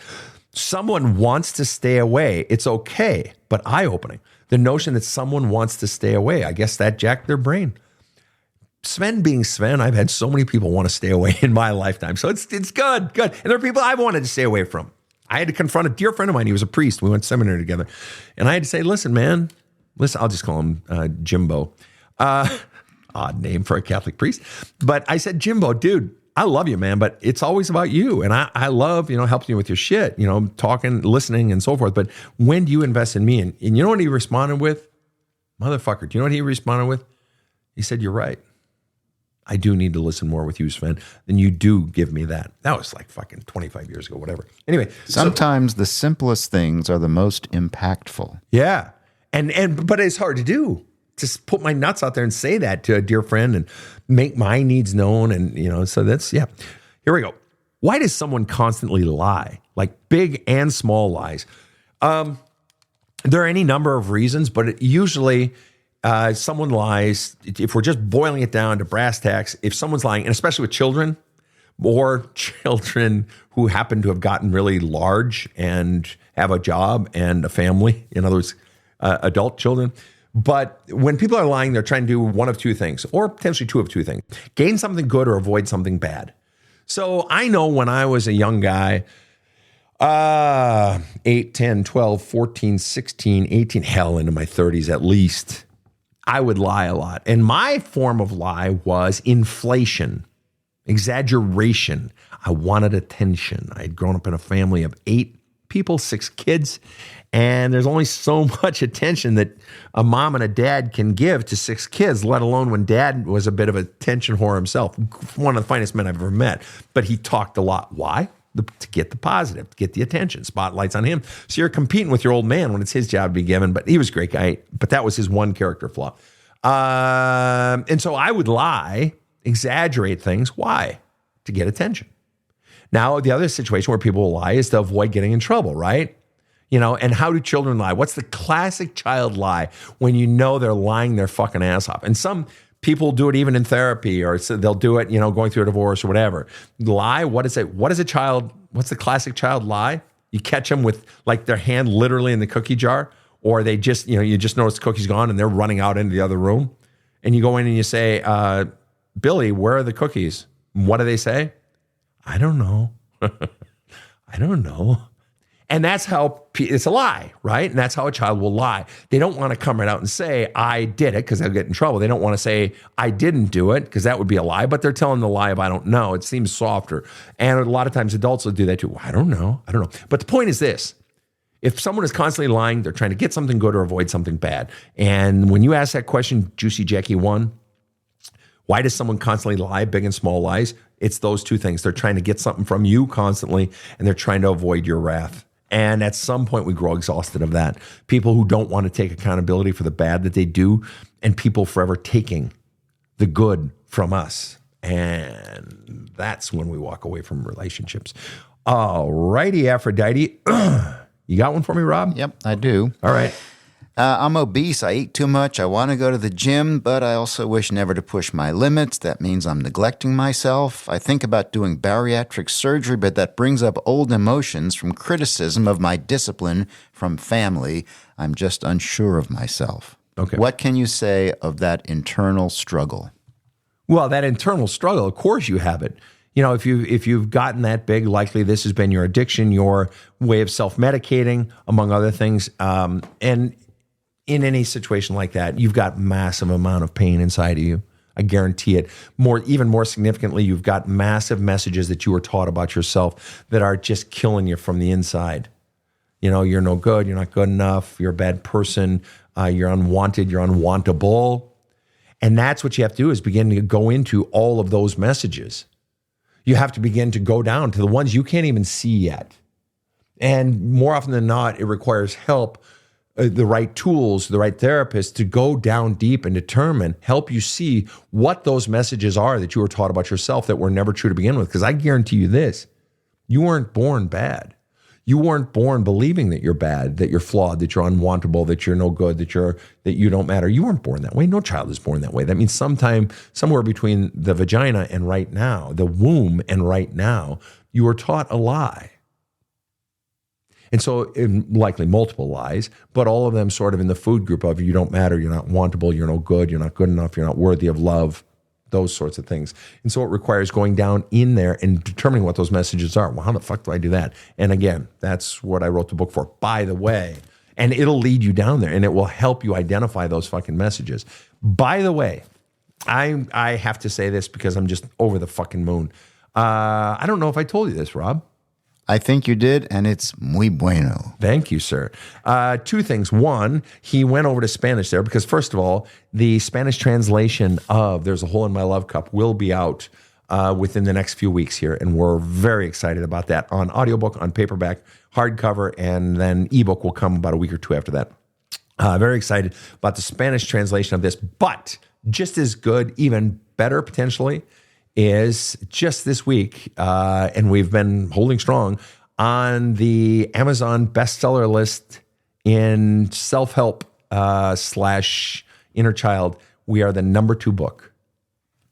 Someone wants to stay away. It's okay, but eye-opening. The notion that someone wants to stay away, I guess that jacked their brain. Sven being Sven, I've had so many people want to stay away in my lifetime. So it's good. And there are people I've wanted to stay away from. I had to confront a dear friend of mine. He was a priest. We went to seminary together. And I had to say, listen, man, I'll just call him Jimbo. Odd name for a Catholic priest. But I said, Jimbo, dude, I love you, man, but it's always about you. And I love, helping you with your shit, talking, listening, and so forth. But when do you invest in me? And you know what he responded with? Motherfucker, do you know what he responded with? He said, you're right. I do need to listen more with you, Sven, than you do give me that. That was like fucking 25 years ago, whatever. Anyway. Sometimes the simplest things are the most impactful. Yeah. But it's hard to do. Just put my nuts out there and say that to a dear friend and make my needs known. And, so that's, yeah. Here we go. Why does someone constantly lie? Like big and small lies. There are any number of reasons, but usually someone lies. If we're just boiling it down to brass tacks, if someone's lying, and especially with children or children who happen to have gotten really large and have a job and a family, in other words, adult children. But when people are lying, they're trying to do one of two things, or potentially two of two things: gain something good or avoid something bad. So I know when I was a young guy, 8, 10, 12, 14, 16, 18, hell, into my 30s at least, I would lie a lot. And my form of lie was inflation, exaggeration. I wanted attention. I had grown up in a family of 8 people, 6 kids. And there's only so much attention that a mom and a dad can give to 6 kids, let alone when dad was a bit of a attention whore himself. One of the finest men I've ever met. But he talked a lot. Why? to get the positive, to get the attention, spotlights on him. So you're competing with your old man when it's his job to be given, but he was a great guy, but that was his one character flaw. And so I would lie, exaggerate things. Why? To get attention. Now, the other situation where people will lie is to avoid getting in trouble, right? And how do children lie? What's the classic child lie when you know they're lying their fucking ass off? And some people do it even in therapy, or so they'll do it, going through a divorce or whatever. Lie, what is it? What's the classic child lie? You catch them with like their hand literally in the cookie jar, or they just, you just notice the cookie's gone and they're running out into the other room. And you go in and you say, Billy, where are the cookies? What do they say? I don't know. I don't know. And that's how it's a lie, right? And that's how a child will lie. They don't want to come right out and say, I did it, because they'll get in trouble. They don't want to say, I didn't do it, because that would be a lie. But they're telling the lie of, I don't know. It seems softer. And a lot of times adults will do that too. I don't know. But the point is this. If someone is constantly lying, they're trying to get something good or avoid something bad. And when you ask that question, Juicy Jackie 1, why does someone constantly lie, big and small lies? It's those two things. They're trying to get something from you constantly, and they're trying to avoid your wrath. And at some point, we grow exhausted of that. People who don't want to take accountability for the bad that they do, and people forever taking the good from us. And that's when we walk away from relationships. All righty, Aphrodite. You got one for me, Rob? Yep, I do. All right. I'm obese. I eat too much. I want to go to the gym, but I also wish never to push my limits. That means I'm neglecting myself. I think about doing bariatric surgery, but that brings up old emotions from criticism of my discipline from family. I'm just unsure of myself. Okay. What can you say of that internal struggle? Well, that internal struggle, of course you have it. If you've gotten that big, likely this has been your addiction, your way of self-medicating, among other things. And in any situation like that, you've got massive amount of pain inside of you. I guarantee it. Even more significantly, you've got massive messages that you were taught about yourself that are just killing you from the inside. You're no good. You're not good enough. You're a bad person. You're unwanted. You're unwantable. And that's what you have to do, is begin to go into all of those messages. You have to begin to go down to the ones you can't even see yet. And more often than not, it requires help, the right tools, the right therapist to go down deep and help you see what those messages are that you were taught about yourself that were never true to begin with. Because I guarantee you this, you weren't born bad. You weren't born believing that you're bad, that you're flawed, that you're unwantable, that you're no good, that you don't matter. You weren't born that way. No child is born that way. That means somewhere between the vagina and right now, the womb and right now, you were taught a lie. And so likely multiple lies, but all of them sort of in the food group of you don't matter, you're not wantable, you're no good, you're not good enough, you're not worthy of love, those sorts of things. And so it requires going down in there and determining what those messages are. Well, how the fuck do I do that? And again, that's what I wrote the book for, by the way. And it'll lead you down there and it will help you identify those fucking messages. By the way, I have to say this because I'm just over the fucking moon. I don't know if I told you this, Rob. I think you did, and it's muy bueno. Thank you, sir. Two things. One, he went over to Spanish there because, first of all, the Spanish translation of There's a Hole in My Love Cup will be out within the next few weeks here, and we're very excited about that on audiobook, on paperback, hardcover, and then ebook will come about a week or two after that. Very excited about the Spanish translation of this, but just as good, even better potentially, is just this week, and we've been holding strong on the Amazon bestseller list in self-help / inner child. We are the number 2 book.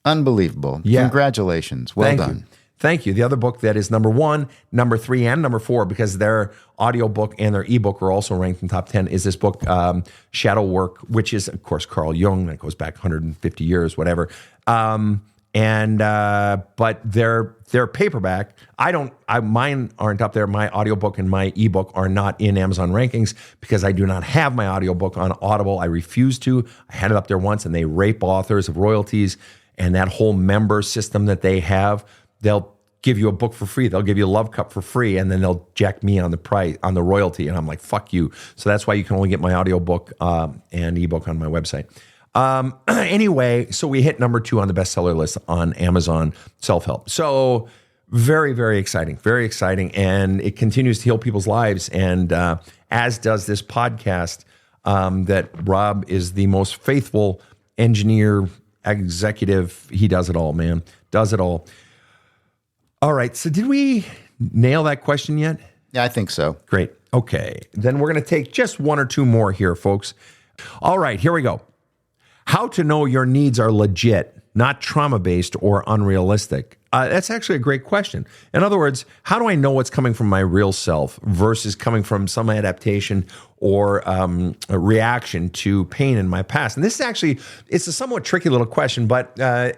Unbelievable. Yeah. Congratulations. Well done. Thank you. The other book that is number 1, number 3, and number 4, because their audiobook and their ebook are also ranked in top 10, is this book, Shadow Work, which is, of course, Carl Jung. That goes back 150 years, whatever. But their paperback, mine aren't up there. My audiobook and my ebook are not in Amazon rankings because I do not have my audiobook on Audible. I refuse to. I had it up there once and they rape authors of royalties and that whole member system that they have. They'll give you a book for free. They'll give you a love cup for free and then they'll jack me on the price, on the royalty. And I'm like, fuck you. So that's why you can only get my audiobook and ebook on my website. Anyway, so we hit number 2 on the bestseller list on Amazon self-help. So Very, very exciting. Very exciting. And it continues to heal people's lives. And as does this podcast, that Rob is the most faithful engineer, executive. He does it all, man. Does it all. All right. So did we nail that question yet? Yeah, I think so. Great. Okay. Then we're going to take just one or two more here, folks. All right. Here we go. How to know your needs are legit, not trauma-based or unrealistic. That's actually a great question. In other words, how do I know what's coming from my real self versus coming from some adaptation or a reaction to pain in my past? And this is actually, it's a somewhat tricky little question, but there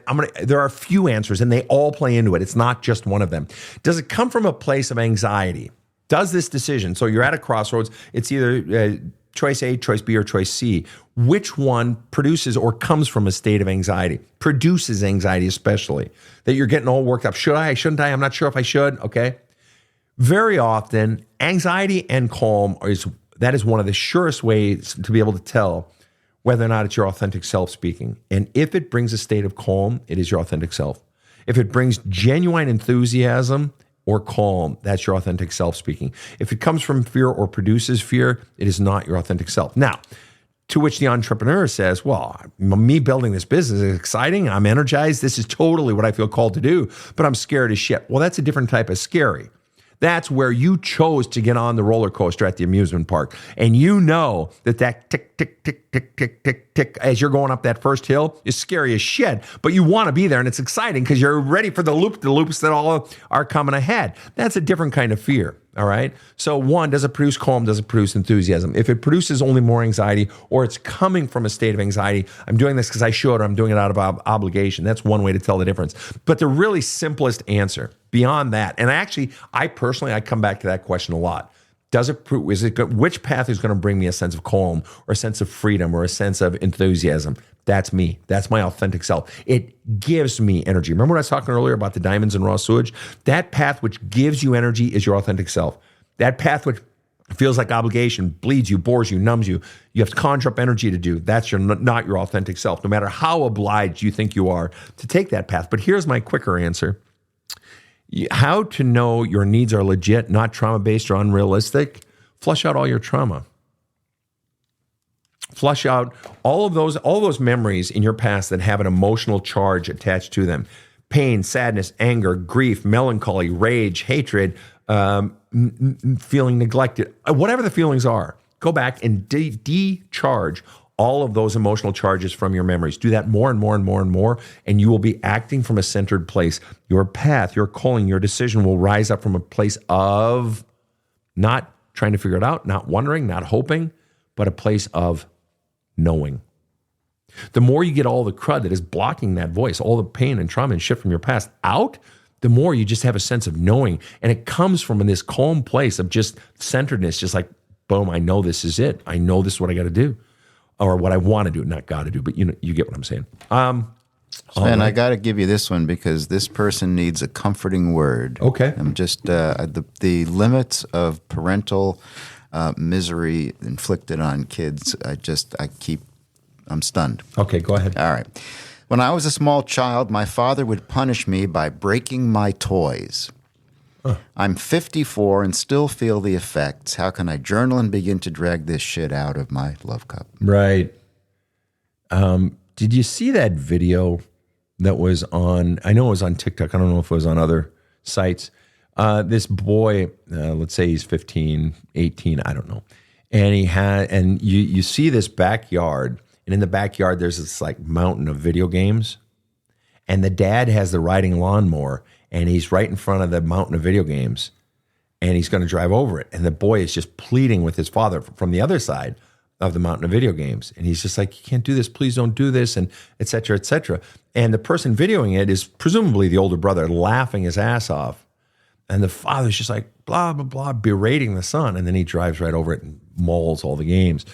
are a few answers and they all play into it. It's not just one of them. Does it come from a place of anxiety? Does this decision, so you're at a crossroads, it's either choice A, choice B, or choice C. Which one produces or comes from a state of anxiety? Produces anxiety especially. That you're getting all worked up. Should I? Shouldn't I? I'm not sure if I should. Okay. Very often, anxiety and calm is one of the surest ways to be able to tell whether or not it's your authentic self speaking. And if it brings a state of calm, it is your authentic self. If it brings genuine enthusiasm or calm, that's your authentic self speaking. If it comes from fear or produces fear, it is not your authentic self. Now, to which the entrepreneur says, well, me building this business is exciting. I'm energized. This is totally what I feel called to do, but I'm scared as shit. Well, that's a different type of scary. That's where you chose to get on the roller coaster at the amusement park. And you know that tick, tick, tick, tick, tick, tick, tick, as you're going up that first hill is scary as shit. But you want to be there and it's exciting because you're ready for the loops that all are coming ahead. That's a different kind of fear. All right. So one, does it produce calm? Does it produce enthusiasm? If it produces only more anxiety or it's coming from a state of anxiety, I'm doing this because I should, or I'm doing it out of obligation. That's one way to tell the difference. But the really simplest answer beyond that, and I personally come back to that question a lot. Which path is going to bring me a sense of calm or a sense of freedom or a sense of enthusiasm? That's me. That's my authentic self. It gives me energy. Remember when I was talking earlier about the diamonds and raw sewage? That path which gives you energy is your authentic self. That path which feels like obligation, bleeds you, bores you, numbs you, you have to conjure up energy to do. That's not your authentic self, no matter how obliged you think you are to take that path. But here's my quicker answer. How to know your needs are legit, not trauma-based or unrealistic? Flush out all your trauma. Flush out all those memories in your past that have an emotional charge attached to them. Pain, sadness, anger, grief, melancholy, rage, hatred, feeling neglected, whatever the feelings are. Go back and decharge all of those emotional charges from your memories. Do that more and more and more and more, and you will be acting from a centered place. Your path, your calling, your decision will rise up from a place of not trying to figure it out, not wondering, not hoping, but a place of knowing. The more you get all the crud that is blocking that voice, all the pain and trauma and shit from your past out, the more you just have a sense of knowing. And it comes from this calm place of just centeredness, just like, boom, I know this is it. I know this is what I got to do. Or what I want to do, not got to do, but you get what I'm saying. Sven, I got to give you this one because this person needs a comforting word. Okay. I'm just the limits of parental misery inflicted on kids. I'm stunned. Okay, go ahead. All right. When I was a small child, my father would punish me by breaking my toys. I'm 54 and still feel the effects. How can I journal and begin to drag this shit out of my love cup? Right. Did you see that video that was on, I know it was on TikTok. I don't know if it was on other sites. This boy, let's say he's 15, 18, I don't know. And you see this backyard, and in the backyard, there's this like mountain of video games. And the dad has the riding lawnmower, and he's right in front of the mountain of video games, and he's going to drive over it. And the boy is just pleading with his father from the other side of the mountain of video games. And he's just like, you can't do this. Please don't do this, and et cetera, et cetera. And the person videoing it is presumably the older brother laughing his ass off. And the father's just like, blah, blah, blah, berating the son. And then he drives right over it and mauls all the games.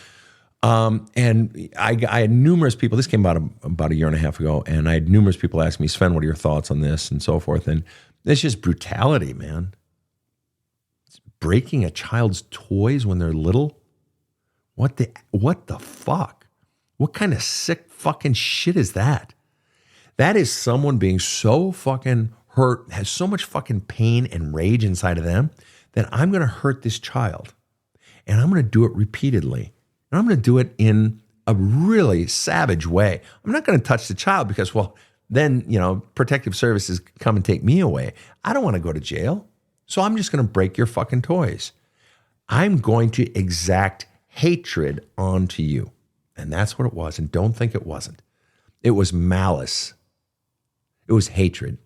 And I had numerous people, this came about a year and a half ago, and I had numerous people ask me, Sven, what are your thoughts on this and so forth? And it's just brutality, man. It's breaking a child's toys when they're little. What the fuck? What kind of sick fucking shit is that? That is someone being so fucking hurt, has so much fucking pain and rage inside of them that I'm going to hurt this child. And I'm going to do it repeatedly. And I'm going to do it in a really savage way. I'm not going to touch the child because, well, then, protective services come and take me away. I don't want to go to jail. So I'm just going to break your fucking toys. I'm going to exact hatred onto you. And that's what it was. And don't think it wasn't. It was malice. It was hatred.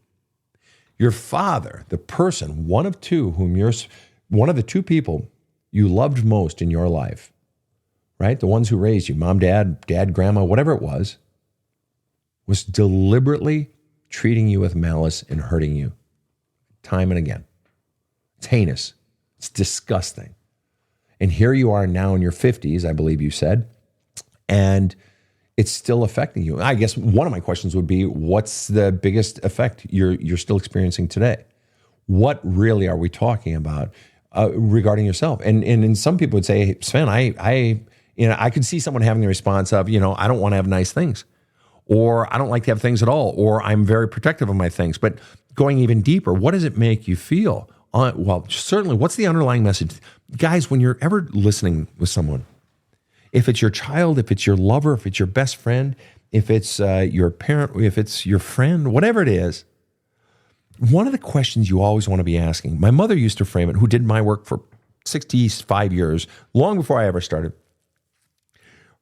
Your father, the person, one of the two people you loved most in your life, right? The ones who raised you, mom, dad, grandma, whatever it was deliberately treating you with malice and hurting you time and again. It's heinous. It's disgusting. And here you are now in your 50s, I believe you said, and it's still affecting you. I guess one of my questions would be, what's the biggest effect you're still experiencing today? What really are we talking about regarding yourself? And some people would say, hey, Sven, I could see someone having the response of, I don't want to have nice things, or I don't like to have things at all, or I'm very protective of my things. But going even deeper, what does it make you feel? Well, certainly, what's the underlying message? Guys, when you're ever listening with someone, if it's your child, if it's your lover, if it's your best friend, if it's your parent, if it's your friend, whatever it is, one of the questions you always want to be asking, my mother used to frame it, who did my work for 65 years, long before I ever started.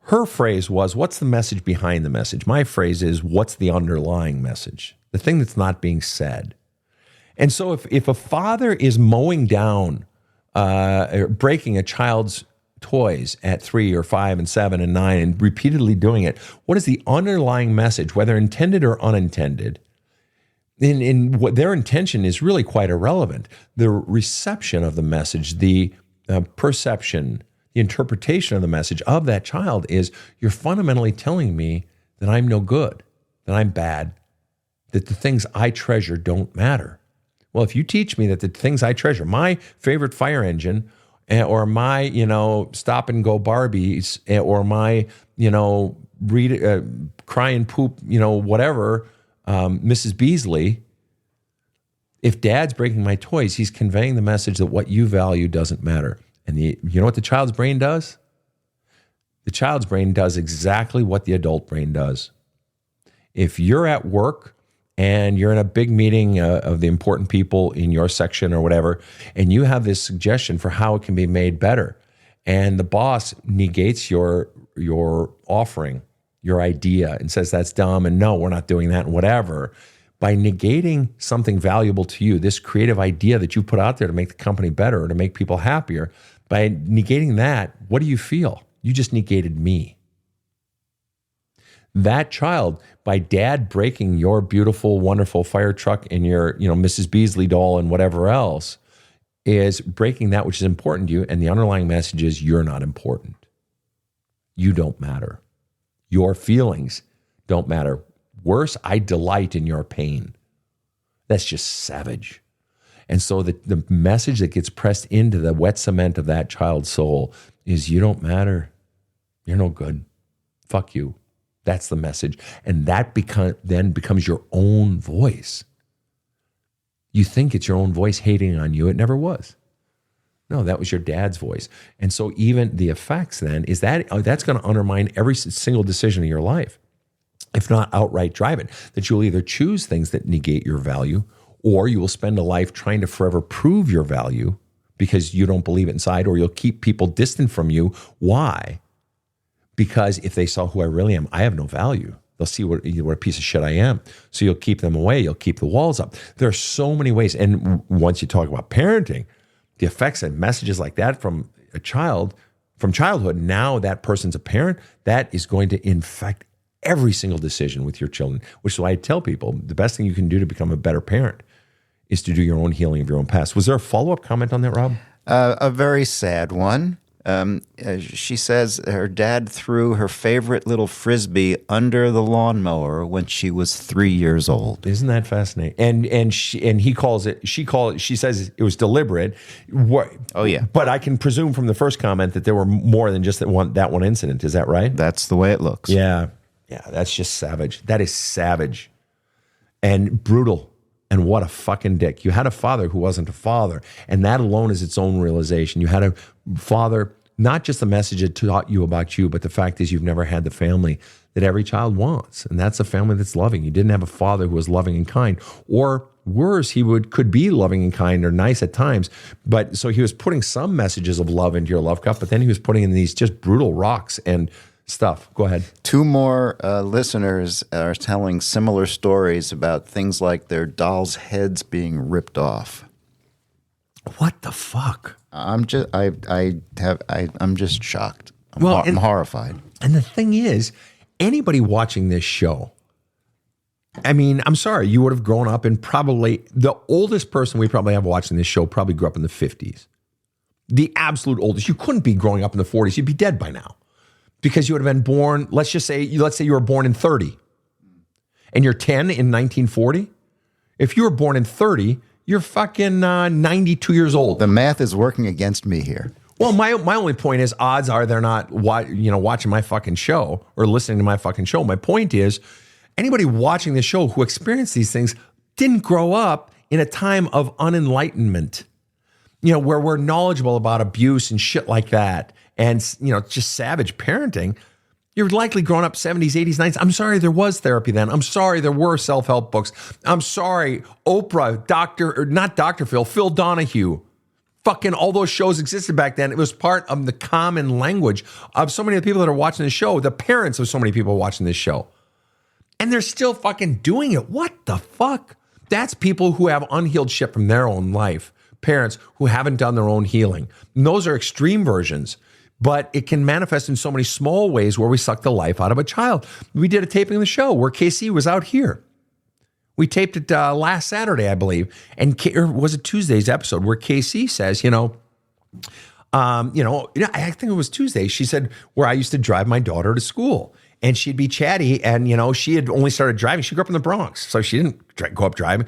Her phrase was, what's the message behind the message? My phrase is, what's the underlying message? The thing that's not being said. And so if a father is mowing down, or breaking a child's toys at 3 or 5 and 7 and 9 and repeatedly doing it, what is the underlying message, whether intended or unintended? In what their intention is really quite irrelevant. The reception of the message, the perception, the interpretation of the message of that child is, you're fundamentally telling me that I'm no good, that I'm bad, that the things I treasure don't matter. Well, if you teach me that the things I treasure, my favorite fire engine, or my, stop and go Barbies, or my, cry and poop, whatever, Mrs. Beasley, if dad's breaking my toys, he's conveying the message that what you value doesn't matter. And you know what the child's brain does? The child's brain does exactly what the adult brain does. If you're at work and you're in a big meeting of the important people in your section or whatever, and you have this suggestion for how it can be made better, and the boss negates your offering, your idea, and says that's dumb, and no, we're not doing that, and whatever, by negating something valuable to you, this creative idea that you put out there to make the company better or to make people happier, by negating that, what do you feel? You just negated me. That child, by dad breaking your beautiful, wonderful fire truck and your, Mrs. Beasley doll and whatever else, is breaking that which is important to you. And the underlying message is, you're not important. You don't matter. Your feelings don't matter. Worse, I delight in your pain. That's just savage. And so the message that gets pressed into the wet cement of that child's soul is, you don't matter. You're no good. Fuck you. That's the message. And that then becomes your own voice. You think it's your own voice hating on you. It never was. No, that was your dad's voice. And so even the effects then is that's going to undermine every single decision in your life, if not outright drive it, that you'll either choose things that negate your value, or you will spend a life trying to forever prove your value because you don't believe it inside, or you'll keep people distant from you. Why? Because if they saw who I really am, I have no value. They'll see what a piece of shit I am. So you'll keep them away. You'll keep the walls up. There are so many ways. And once you talk about parenting, the effects and messages like that from a child, from childhood, now that person's a parent, that is going to infect every single decision with your children, which is why I tell people the best thing you can do to become a better parent is to do your own healing of your own past. Was there a follow-up comment on that, Rob? A very sad one. She says her dad threw her favorite little Frisbee under the lawnmower when she was 3 years old. Isn't that fascinating? And she says it was deliberate. Oh yeah. But I can presume from the first comment that there were more than just that one incident. Is that right? That's the way it looks. Yeah. Yeah, that's just savage. That is savage and brutal. And what a fucking dick. You had a father who wasn't a father. And that alone is its own realization. You had a father, not just the message it taught you about you, but the fact is you've never had the family that every child wants. And that's a family that's loving. You didn't have a father who was loving and kind. Or worse, he could be loving and kind or nice at times. But so he was putting some messages of love into your love cup, but then he was putting in these just brutal rocks and stuff. Go ahead. 2 more listeners are telling similar stories about things like their dolls' heads being ripped off. What the fuck? I'm just shocked. I'm horrified. And the thing is, anybody watching this show, I mean, I'm sorry, you would have grown up in probably the oldest person we probably have watching this show probably grew up in the 50s. The absolute oldest. You couldn't be growing up in the 40s. You'd be dead by now because you would have been born, let's say you were born in 30 and you're 10 in 1940. If you were born in 30, you're fucking 92 years old. The math is working against me here. Well, my only point is odds are they're not watching my fucking show or listening to my fucking show. My point is anybody watching this show who experienced these things didn't grow up in a time of unenlightenment, where we're knowledgeable about abuse and shit like that and, just savage parenting. You're likely grown up 70s, 80s, 90s. I'm sorry there was therapy then. I'm sorry there were self-help books. I'm sorry Oprah, not Dr. Phil Donahue. Fucking all those shows existed back then. It was part of the common language of so many of the people that are watching the show, the parents of so many people watching this show. And they're still fucking doing it. What the fuck? That's people who have unhealed shit from their own life. Parents who haven't done their own healing. And those are extreme versions. But it can manifest in so many small ways where we suck the life out of a child. We did a taping of the show where KC was out here. We taped it last Saturday, I believe, or was it Tuesday's episode where KC says, I think it was Tuesday. She said where I used to drive my daughter to school, and she'd be chatty, and she had only started driving. She grew up in the Bronx, so she didn't grow up driving.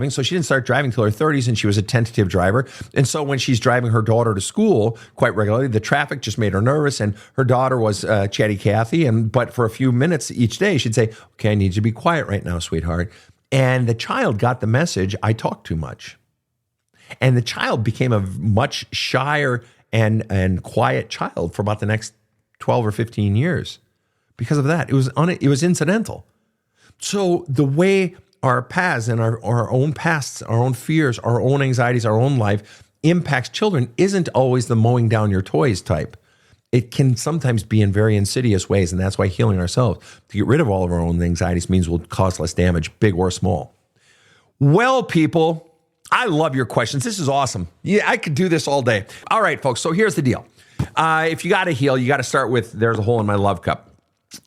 So she didn't start driving till her 30s, and she was a tentative driver. And so when she's driving her daughter to school quite regularly, the traffic just made her nervous, and her daughter was chatty Cathy. But for a few minutes each day, she'd say, "Okay, I need you to be quiet right now, sweetheart." And the child got the message, I talk too much. And the child became a much shyer and quiet child for about the next 12 or 15 years. Because of that, it was incidental. So the way our paths and our own pasts, our own fears, our own anxieties, our own life impacts children isn't always the mowing down your toys type. It can sometimes be in very insidious ways, and that's why healing ourselves to get rid of all of our own anxieties means we'll cause less damage, big or small. Well, people, I love your questions. This is awesome. Yeah, I could do this all day. All right, folks, so here's the deal. If you got to heal, you got to start with there's a hole in my love cup.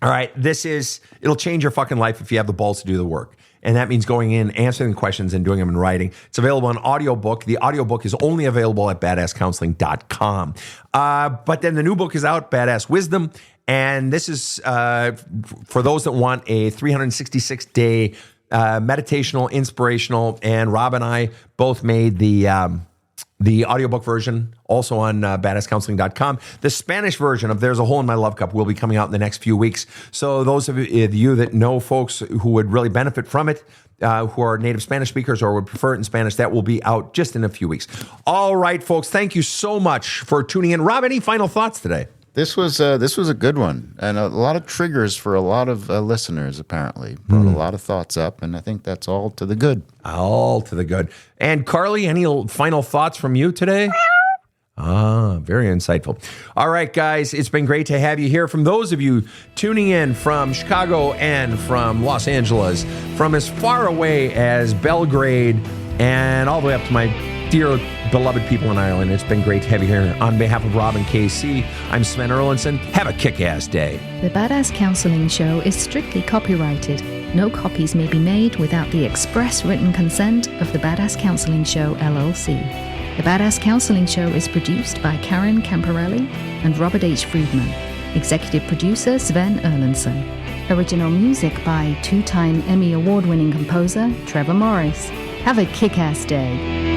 All right, it'll change your fucking life if you have the balls to do the work. And that means going in, answering the questions, and doing them in writing. It's available on audiobook. The audiobook is only available at badasscounseling.com. But then the new book is out, Badass Wisdom. And this is for those that want a 366-day meditational, inspirational. And Rob and I both made the audiobook version, also on badasscounseling.com. The Spanish version of There's a Hole in My Love Cup will be coming out in the next few weeks. So those of you that know folks who would really benefit from it, who are native Spanish speakers or would prefer it in Spanish, that will be out just in a few weeks. All right, folks, thank you so much for tuning in. Rob, any final thoughts today? This was a good one, and a lot of triggers for a lot of listeners, apparently. Brought a lot of thoughts up, and I think that's all to the good. All to the good. And Carly, any final thoughts from you today? Very insightful. All right, guys, it's been great to have you here. From those of you tuning in from Chicago and from Los Angeles, from as far away as Belgrade and all the way up to my dear beloved people in Ireland, it's been great to have you here. On behalf of Rob and KC, I'm Sven Erlandson. Have a kick-ass day. The Badass Counseling Show is strictly copyrighted. No copies may be made without the express written consent of the Badass Counseling Show, LLC. The Badass Counseling Show is produced by Karen Camparelli and Robert H. Friedman. Executive producer Sven Erlandson. Original music by 2-time Emmy Award-winning composer Trevor Morris. Have a kick-ass day.